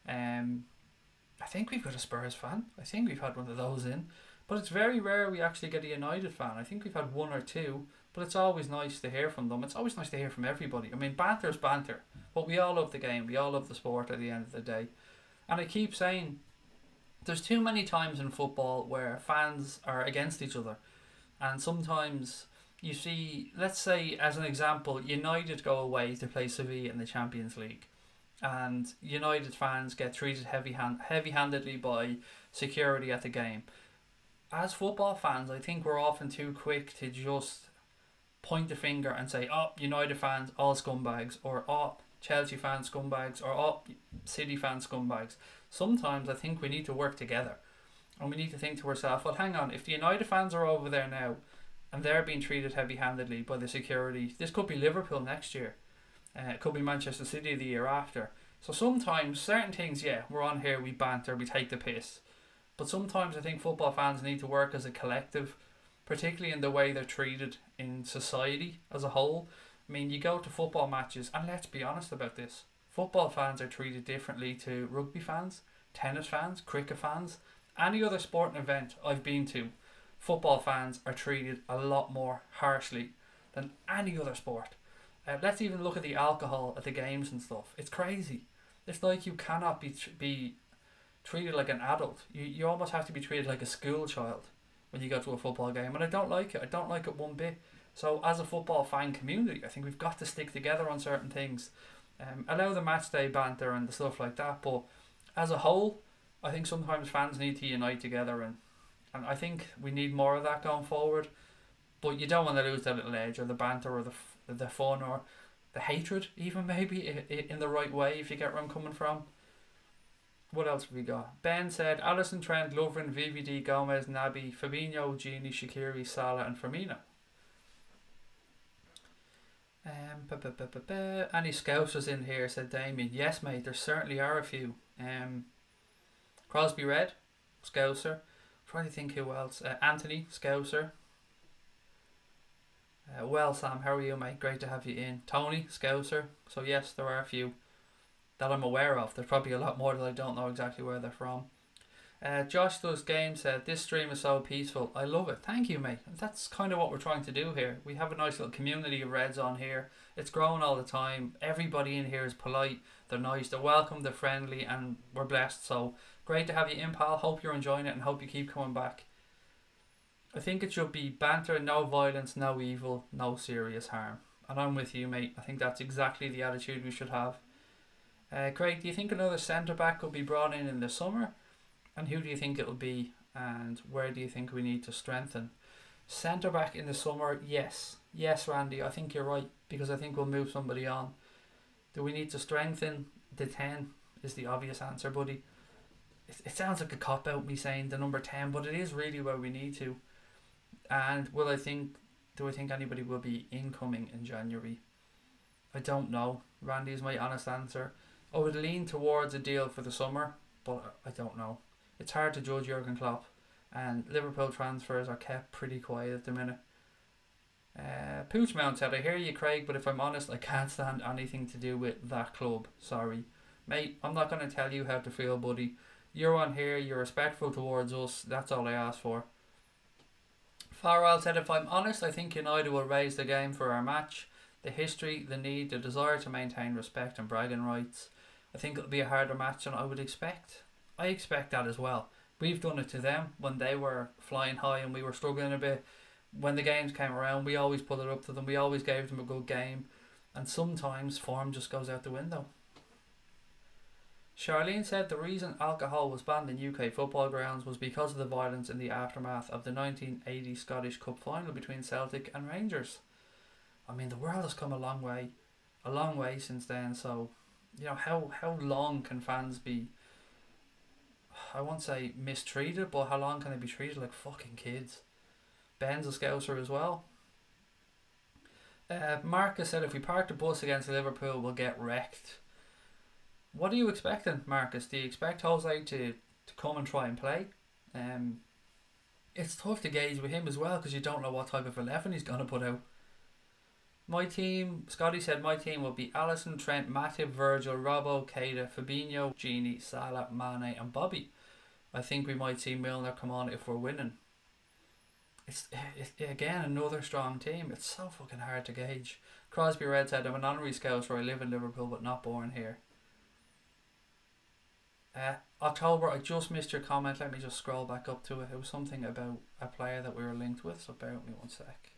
I think we've got a Spurs fan. I think we've had one of those in. But it's very rare we actually get a United fan. I think we've had one or two, but it's always nice to hear from them. It's always nice to hear from everybody. I mean, banter's banter, but we all love the game. We all love the sport at the end of the day. And I keep saying, there's too many times in football where fans are against each other. And sometimes You see, let's say as an example, United go away to play Sevilla in the Champions League, and United fans get treated heavy-handedly by security at the game. As football fans, I think we're often too quick to just point the finger and say, "Oh, United fans, all scumbags," or "Oh, Chelsea fans, scumbags," or "Oh, City fans, scumbags." Sometimes I think we need to work together, and we need to think to ourselves, "Well, hang on, if the United fans are over there now, and they're being treated heavy-handedly by the security, this could be Liverpool next year. It could be Manchester City the year after." So sometimes certain things, yeah, we're on here, we banter, we take the piss. But sometimes I think football fans need to work as a collective, particularly in the way they're treated in society as a whole. I mean, you go to football matches, and let's be honest about this. Football fans are treated differently to rugby fans, tennis fans, cricket fans. Any other sporting event I've been to, football fans are treated a lot more harshly than any other sport. Let's even look at the alcohol at the games and stuff. It's crazy. It's like you cannot be treated like an adult. You almost have to be treated like a school child when you go to a football game, and I don't like it. I don't like it one bit. So as a football fan community, I think we've got to stick together on certain things. Allow the match day banter and the stuff like that, but as a whole, I think sometimes fans need to unite together, and I think we need more of that going forward. But you don't want to lose that little edge or the banter or the fun or the hatred, even maybe in the right way, if you get where I'm coming from. What else have we got? Ben said Alisson, Trent, Lovren, VVD, Gomez, Naby, Fabinho, Gini, Shaqiri, Salah and Firmino. Any Scousers in here, said Damien. Yes, mate, there certainly are a few. Crosby Red, Scouser. Trying to think who else. Anthony, Scouser. Well, Sam, how are you, mate? Great to have you in. Tony, Scouser. So yes, there are a few that I'm aware of. There's probably a lot more that I don't know exactly where they're from. Josh Does Game said, this stream is so peaceful. I love it. Thank you, mate. That's kind of what we're trying to do here. We have a nice little community of Reds on here. It's growing all the time. Everybody in here is polite. They're nice. They're welcome. They're friendly. And we're blessed. So great to have you in, pal. Hope you're enjoying it and hope you keep coming back. I think it should be banter, no violence, no evil, no serious harm. And I'm with you, mate. I think that's exactly the attitude we should have. Craig, do you think another centre-back could be brought in the summer? And who do you think it'll be? And where do you think we need to strengthen? Centre-back in the summer, yes. Yes, Randy, I think you're right. Because I think we'll move somebody on. Do we need to strengthen? The 10 is the obvious answer, buddy. It sounds like a cop-out, me saying the number 10, but it is really where we need to. And do I think anybody will be incoming in January? I don't know. Randy is my honest answer. I would lean towards a deal for the summer, but I don't know. It's hard to judge Jurgen Klopp, and Liverpool transfers are kept pretty quiet at the minute. Pooch Mount said, I hear you, Craig, but if I'm honest, I can't stand anything to do with that club. Sorry. Mate, I'm not going to tell you how to feel, buddy. You're on here, you're respectful towards us, that's all I ask for. Farrell said, if I'm honest, I think United will raise the game for our match. The history, the need, the desire to maintain respect and bragging rights. I think it'll be a harder match than I would expect. I expect that as well. We've done it to them when they were flying high and we were struggling a bit. When the games came around, we always put it up to them. We always gave them a good game. And sometimes form just goes out the window. Charlene said the reason alcohol was banned in UK football grounds was because of the violence in the aftermath of the 1980 Scottish Cup final between Celtic and Rangers. I mean, the world has come a long way since then. So, you know, how long can fans be, I won't say mistreated, but how long can they be treated like fucking kids? Ben's a Scouser as well. Marcus said if we park the bus against Liverpool, we'll get wrecked. What are you expecting, Marcus? Do you expect Jose to come and try and play? It's tough to gauge with him as well because you don't know what type of 11 he's going to put out. My team, Scotty said my team will be Alisson, Trent, Matip, Virgil, Robbo, Keita, Fabinho, Gini, Salah, Mane and Bobby. I think we might see Milner come on if we're winning. It's again another strong team. It's so fucking hard to gauge. Crosby Red said I'm an honorary Scout where I live in Liverpool but not born here. October, I just missed your comment. Let me just scroll back up to it. It was something about a player that we were linked with, so bear with me one sec.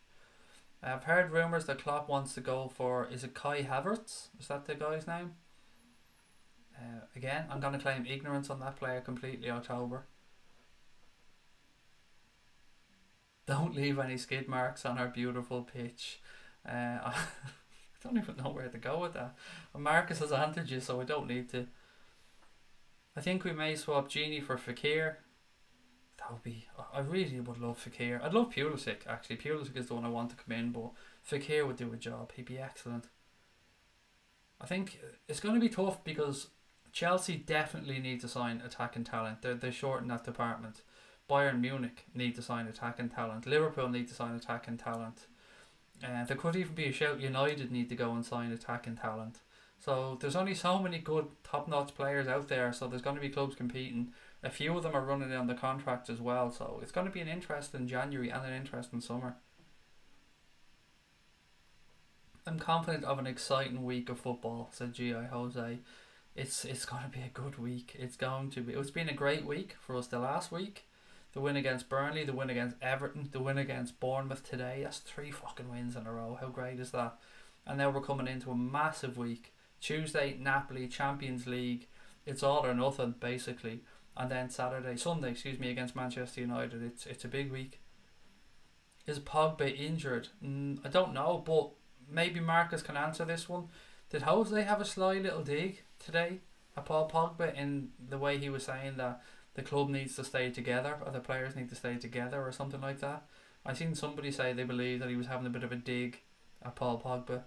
I've heard rumours that Klopp wants to go for, is it Kai Havertz? Is that the guy's name? Again, I'm going to claim ignorance on that player completely, October. Don't leave any skid marks on our beautiful pitch. I don't even know where to go with that. Marcus has answered you, so I don't need to. I think we may swap Genie for Fekir. That would be. I really would love Fekir. I'd love Pulisic, actually. Pulisic is the one I want to come in, but Fekir would do a job. He'd be excellent. I think it's going to be tough because Chelsea definitely need to sign attacking talent. They're short in that department. Bayern Munich need to sign attacking talent. Liverpool need to sign attacking talent. There could even be a shout United need to go and sign attacking talent. So there's only so many good top-notch players out there, so there's going to be clubs competing. A few of them are running down the contracts as well, so it's going to be an interesting January and an interesting summer. I'm confident of an exciting week of football, said G.I. Jose. It's going to be a good week. It's going to be. It's been a great week for us the last week. The win against Burnley, the win against Everton, the win against Bournemouth today. That's 3 fucking wins in a row. How great is that? And now we're coming into a massive week. Tuesday, Napoli, Champions League. It's all or nothing, basically. And then Sunday, against Manchester United. It's a big week. Is Pogba injured? I don't know, but maybe Marcus can answer this one. Did Jose have a sly little dig today at Paul Pogba in the way he was saying that the club needs to stay together, or the players need to stay together, or something like that? I seen somebody say they believe that he was having a bit of a dig at Paul Pogba.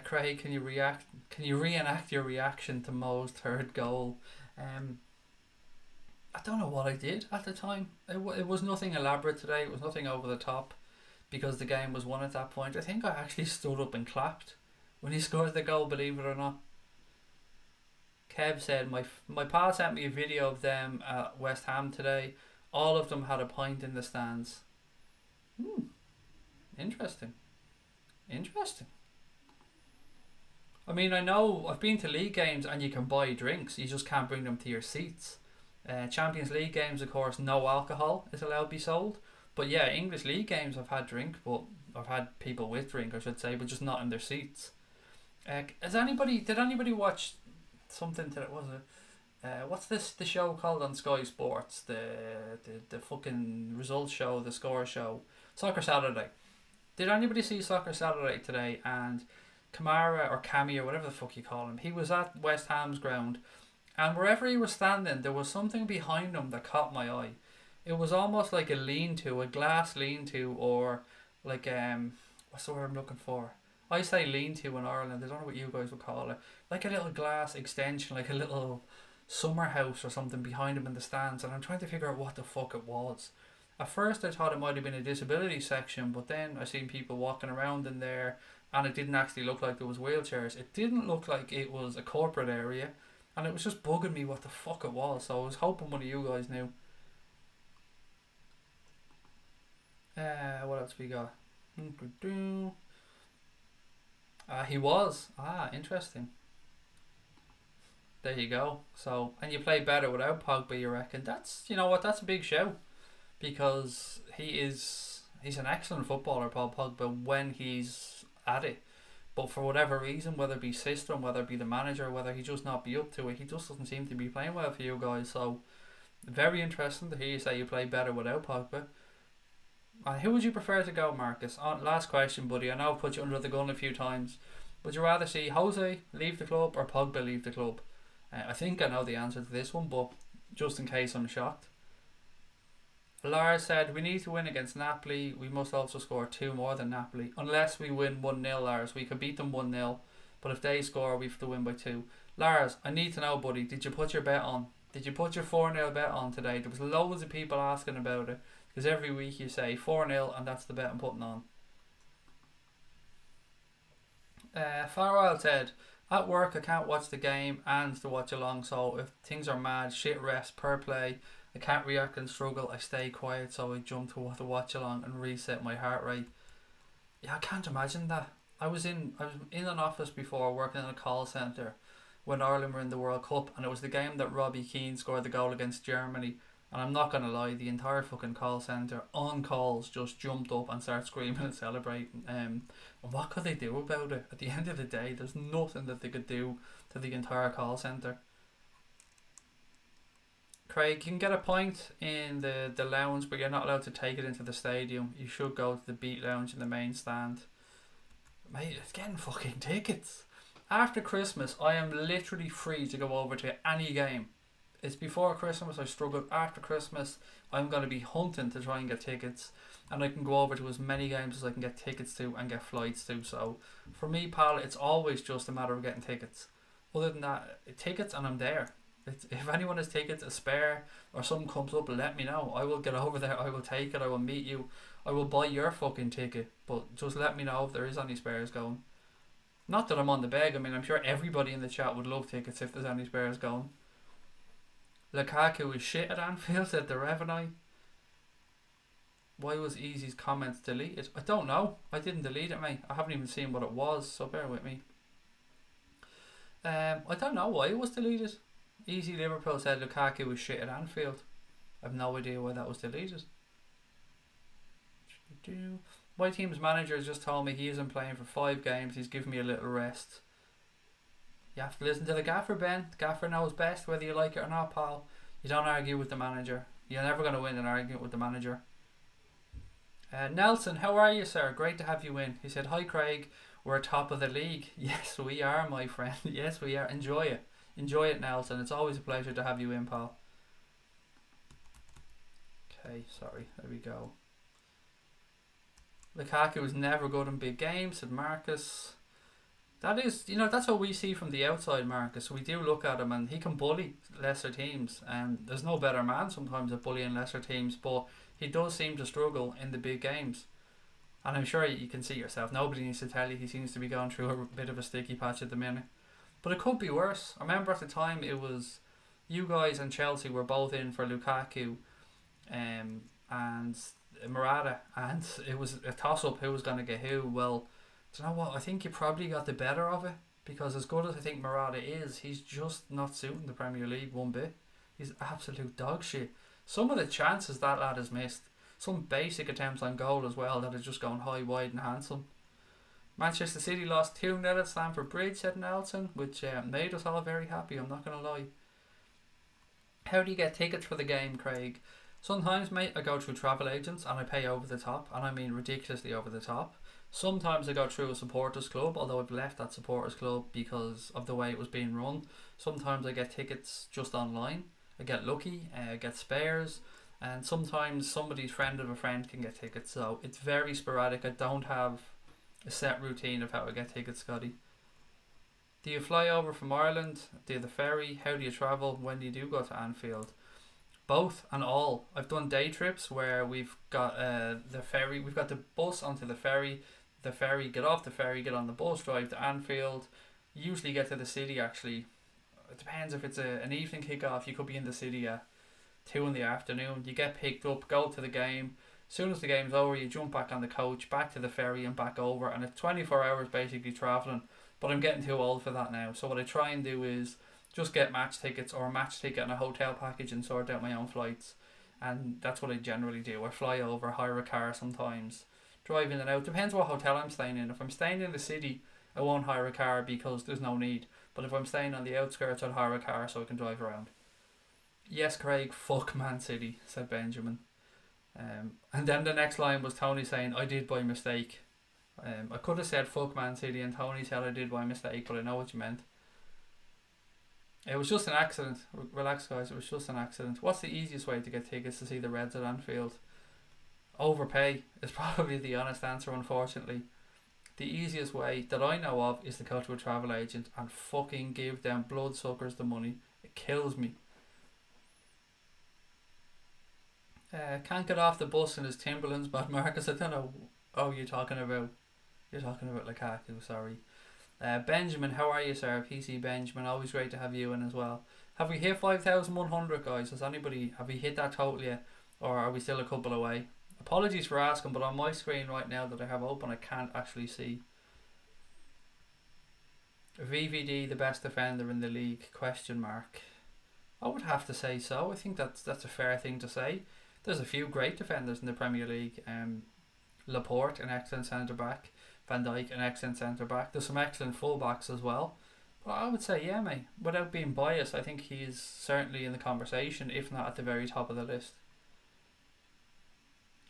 Craig, can you reenact your reaction to Mo's third goal? I don't know what I did at the time. It was nothing elaborate today. It was nothing over the top, because the game was won at that point. I think I actually stood up and clapped when he scored the goal, believe it or not. Kev said, my pa sent me a video of them at West Ham today. All of them had a pint in the stands. Interesting. I mean, I know I've been to league games and you can buy drinks. You just can't bring them to your seats. Champions League games, of course, no alcohol is allowed to be sold. But yeah, English league games I've had drink, but I've had people with drink, I should say, but just not in their seats. Did anybody watch something that was what's the show called on Sky Sports, the fucking results show, the score show, Soccer Saturday? Did anybody see Soccer Saturday today? And Kamara, or Cammy, or whatever the fuck you call him, he was at West Ham's ground, and wherever he was standing there was something behind him that caught my eye. It was almost like a lean-to, a glass lean-to, or like what's the word I'm looking for? I say lean-to in Ireland. I don't know what you guys would call it. Like a little glass extension, like a little summer house or something behind him in the stands. And I'm trying to figure out what the fuck it was. At first I thought it might have been a disability section, but then I seen people walking around in there, and it didn't actually look like there was wheelchairs. It didn't look like it was a corporate area, and it was just bugging me what the fuck it was. So I was hoping one of you guys knew. What else we got? He was. Interesting. There you go. So, and you play better without Pogba, you reckon? That's, you know what, that's a big show, because he's an excellent footballer, Paul Pogba, when he's at it. But for whatever reason, whether it be system, whether it be the manager, whether he just not be up to it, he just doesn't seem to be playing well for you guys. So, very interesting to hear you say you play better without Pogba. Who would you prefer to go, Marcus? Last question, buddy. I know I've put you under the gun a few times. Would you rather see Jose leave the club or Pogba leave the club? I think I know the answer to this one, but just in case I'm shocked. Lars said, we need to win against Napoli. We must also score 2 more than Napoli. Unless we win 1-0, Lars. We could beat them 1-0. But if they score, we have to win by 2. Lars, I need to know, buddy, did you put your bet on? Did you put your 4-0 bet on today? There was loads of people asking about it, because every week you say 4-0 and that's the bet I'm putting on. Farwell said, at work I can't watch the game and to watch along, so if things are mad, shit rest per play, I can't react and struggle, I stay quiet, so I jump to the watch along and reset my heart rate. Yeah, I can't imagine that. I was in an office before, working in a call centre when Ireland were in the World Cup, and it was the game that Robbie Keane scored the goal against Germany, And I'm not gonna lie, the entire fucking call centre on calls just jumped up and started screaming and celebrating. And what could they do about it? At the end of the day, there's nothing that they could do to the entire call centre. Craig, you can get a pint in the lounge, but you're not allowed to take it into the stadium. You should go to the Beat Lounge in the main stand. Mate, it's getting fucking tickets. After Christmas, I am literally free to go over to any game. It's before Christmas, I struggled. After Christmas, I'm going to be hunting to try and get tickets. And I can go over to as many games as I can get tickets to and get flights to. So, for me, pal, it's always just a matter of getting tickets. Other than that, tickets and I'm there. If anyone has tickets, a spare, or something comes up, let me know. I will get over there, I will take it, I will meet you. I will buy your fucking ticket. But just let me know if there is any spares going. Not that I'm on the beg. I mean, I'm sure everybody in the chat would love tickets if there's any spares going. Lukaku is shit at Anfield, said the Revenue. Why was Easy's comments deleted? I don't know. I didn't delete it, mate. I haven't even seen what it was, so bear with me. I don't know why it was deleted. Easy Liverpool said Lukaku was shit at Anfield. I have no idea why that was deleted. My team's manager has just told me he isn't playing for 5 games. He's giving me a little rest. You have to listen to the gaffer, Ben. The gaffer knows best, whether you like it or not, pal. You don't argue with the manager. You're never going to win an argument with the manager. Nelson, how are you, sir? Great to have you in. He said, hi, Craig. We're top of the league. Yes, we are, my friend. Yes, we are. Enjoy it. Enjoy it, Nelson. It's always a pleasure to have you in, pal. Okay, sorry. There we go. Lukaku is never good in big games, said Marcus. That is, you know, that's what we see from the outside, Marcus. We do look at him and he can bully lesser teams. And there's no better man sometimes at bullying lesser teams, but he does seem to struggle in the big games. And I'm sure you can see yourself. Nobody needs to tell you he seems to be going through a bit of a sticky patch at the minute. But it could be worse. I remember at the time it was you guys and Chelsea were both in for Lukaku and Morata, and it was a toss-up who was going to get who. Well, do you know what? I think you probably got the better of it, because as good as I think Morata is, he's just not suiting the Premier League one bit. He's absolute dog shit. Some of the chances that lad has missed, some basic attempts on goal as well, that has just gone high, wide and handsome. Manchester City lost 2-0 at Stamford Bridge, said Nelson, which made us all very happy, I'm not going to lie. How do you get tickets for the game, Craig? Sometimes, mate, I go through travel agents and I pay over the top, and I mean ridiculously over the top. Sometimes I go through a supporters club, although I've left that supporters club because of the way it was being run. Sometimes I get tickets just online. I get lucky, I get spares, and sometimes somebody's friend of a friend can get tickets. So it's very sporadic. I don't have a set routine of how I get tickets, Scotty. Do you fly over from Ireland? Do the ferry? How do you travel when you do go to Anfield? Both and all. I've done day trips where we've got the ferry, we've got the bus onto the ferry, get off the ferry, get on the bus, drive to Anfield. Usually get to the city actually. It depends if it's an evening kick-off, you could be in the city at 2 in the afternoon. You get picked up, go to the game. As soon as the game's over, you jump back on the coach, back to the ferry and back over, and it's 24 hours basically travelling. But I'm getting too old for that now, so what I try and do is just get match tickets or a match ticket and a hotel package and sort out my own flights. And that's what I generally do. I fly over, hire a car sometimes, drive in and out. Depends what hotel I'm staying in. If I'm staying in the city, I won't hire a car because there's no need. But if I'm staying on the outskirts, I'll hire a car so I can drive around. Yes, Craig, fuck Man City, said Benjamin. And then the next line was Tony saying, I did by mistake. I could have said fuck Man City and Tony said I did by mistake, but I know what you meant. It was just an accident. Relax, guys, it was just an accident. What's the easiest way to get tickets to see the Reds at Anfield? Overpay is probably the honest answer, unfortunately. The easiest way that I know of is to go to a travel agent and fucking give them bloodsuckers the money. It kills me. Can't get off the bus in his Timberlands, but Marcus, I don't know. Oh, you're talking about Lukaku, sorry. Benjamin, how are you, sir? PC Benjamin, always great to have you in as well. Have we hit 5,100, guys? Have we hit that total yet? Or are we still a couple away? Apologies for asking, but on my screen right now that I have open, I can't actually see. VVD, the best defender in the league? Question mark. I would have to say so. I think that's a fair thing to say. There's a few great defenders in the Premier League. Laporte, an excellent centre back. Van Dijk, an excellent centre back. There's some excellent fullbacks as well. But I would say, yeah, mate. Without being biased, I think he's certainly in the conversation, if not at the very top of the list.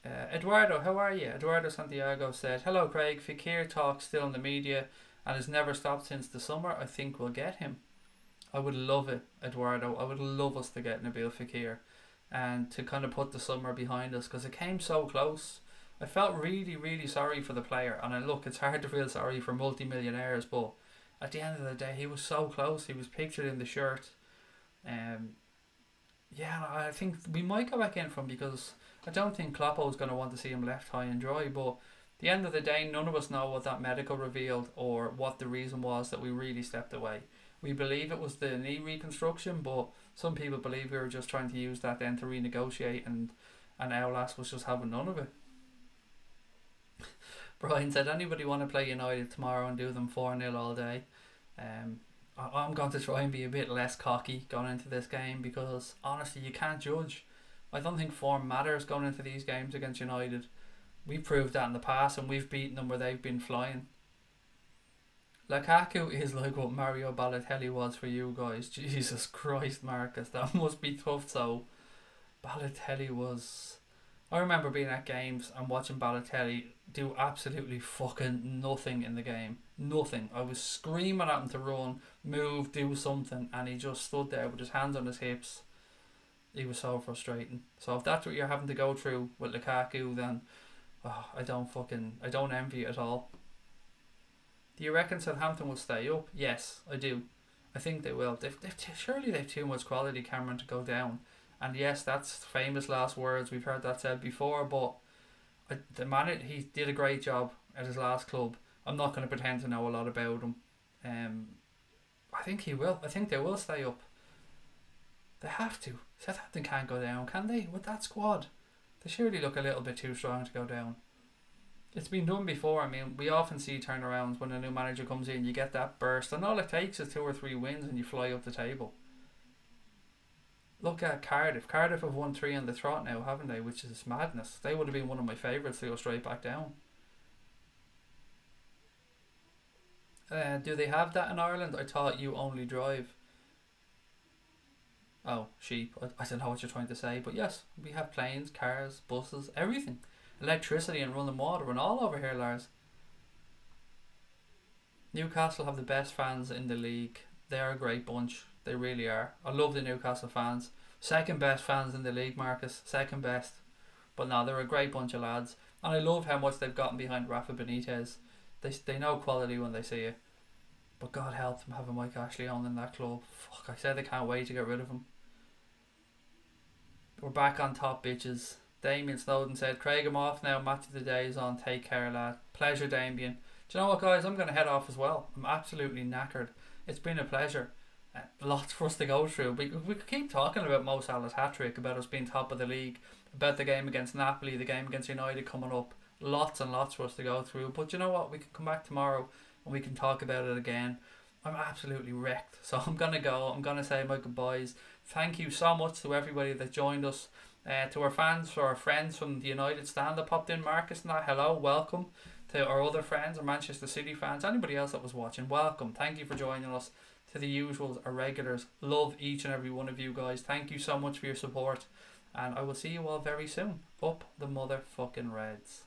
Eduardo, how are you? Eduardo Santiago said, hello Craig, Fekir talk still in the media and has never stopped since the summer. I think we'll get him. I would love it, Eduardo. I would love us to get Nabil Fekir and to kind of put the summer behind us, because it came so close. I felt really, really sorry for the player, and look, it's hard to feel sorry for multi-millionaires, but at the end of the day, he was so close. He was pictured in the shirt. Yeah, I think we might go back in for him, because I don't think Kloppo's going to want to see him left high and dry, but at the end of the day, none of us know what that medical revealed or what the reason was that we really stepped away. We believe it was the knee reconstruction, but some people believe we were just trying to use that then to renegotiate, and Outlast was just having none of it. Brian said, anybody want to play United tomorrow and do them 4-0 all day? I'm going to try and be a bit less cocky going into this game, because honestly you can't judge. I don't think form matters going into these games against United. We've proved that in the past, and we've beaten them where they've been flying. Lukaku is like what Mario Balotelli was for you guys. Jesus Christ, Marcus, that must be tough. So Balotelli was... I remember being at games and watching Balotelli do absolutely fucking nothing in the game. Nothing. I was screaming at him to run, move, do something, and he just stood there with his hands on his hips. He was so frustrating. So if that's what you're having to go through with Lukaku, then I don't envy it at all. Do you reckon Southampton will stay up? Yes, I do. I think they will. Surely they've too much quality, Cameron, to go down. And yes, that's famous last words. We've heard that said before, but the man, he did a great job at his last club. I'm not going to pretend to know a lot about him. I think he will. I think they will stay up. They have to. Southampton can't go down, can they? With that squad, they surely look a little bit too strong to go down. It's been done before. I mean, we often see turnarounds when a new manager comes in. You get that burst, and all it takes is 2 or 3 wins, and you fly up the table. Look at Cardiff. Cardiff have won 3 on the trot now, haven't they? Which is madness. They would have been one of my favourites to go straight back down. Do they have that in Ireland? I thought you only drive. Oh, sheep. I don't know what you're trying to say, but yes, we have planes, cars, buses, everything. Electricity and running water and all over here, Lars. Newcastle have the best fans in the league. They are a great bunch. They really are. I love the Newcastle fans. Second best fans in the league, Marcus. Second best. But no, they're a great bunch of lads. And I love how much they've gotten behind Rafa Benitez. They know quality when they see it. But God help them having Mike Ashley on in that club. Fuck, I said they can't wait to get rid of him. We're back on top, bitches. Damien Snowden said, Craig, I'm off now. Match of the day is on. Take care, lad. Pleasure, Damien. Do you know what, guys? I'm going to head off as well. I'm absolutely knackered. It's been a pleasure. Lots for us to go through. We could keep talking about Mo Salah's hat-trick, about us being top of the league, about the game against Napoli, the game against United coming up. Lots and lots for us to go through. But you know what? We can come back tomorrow and we can talk about it again. I'm absolutely wrecked. So I'm going to go. I'm going to say my goodbyes. Thank you so much to everybody that joined us. To our fans, for our friends from the United stand that popped in, Marcus and that, hello, welcome. To our other friends, our Manchester City fans, anybody else that was watching, welcome. Thank you for joining us. To the usuals, our regulars, love each and every one of you guys. Thank you so much for your support, and I will see you all very soon. Up the motherfucking Reds.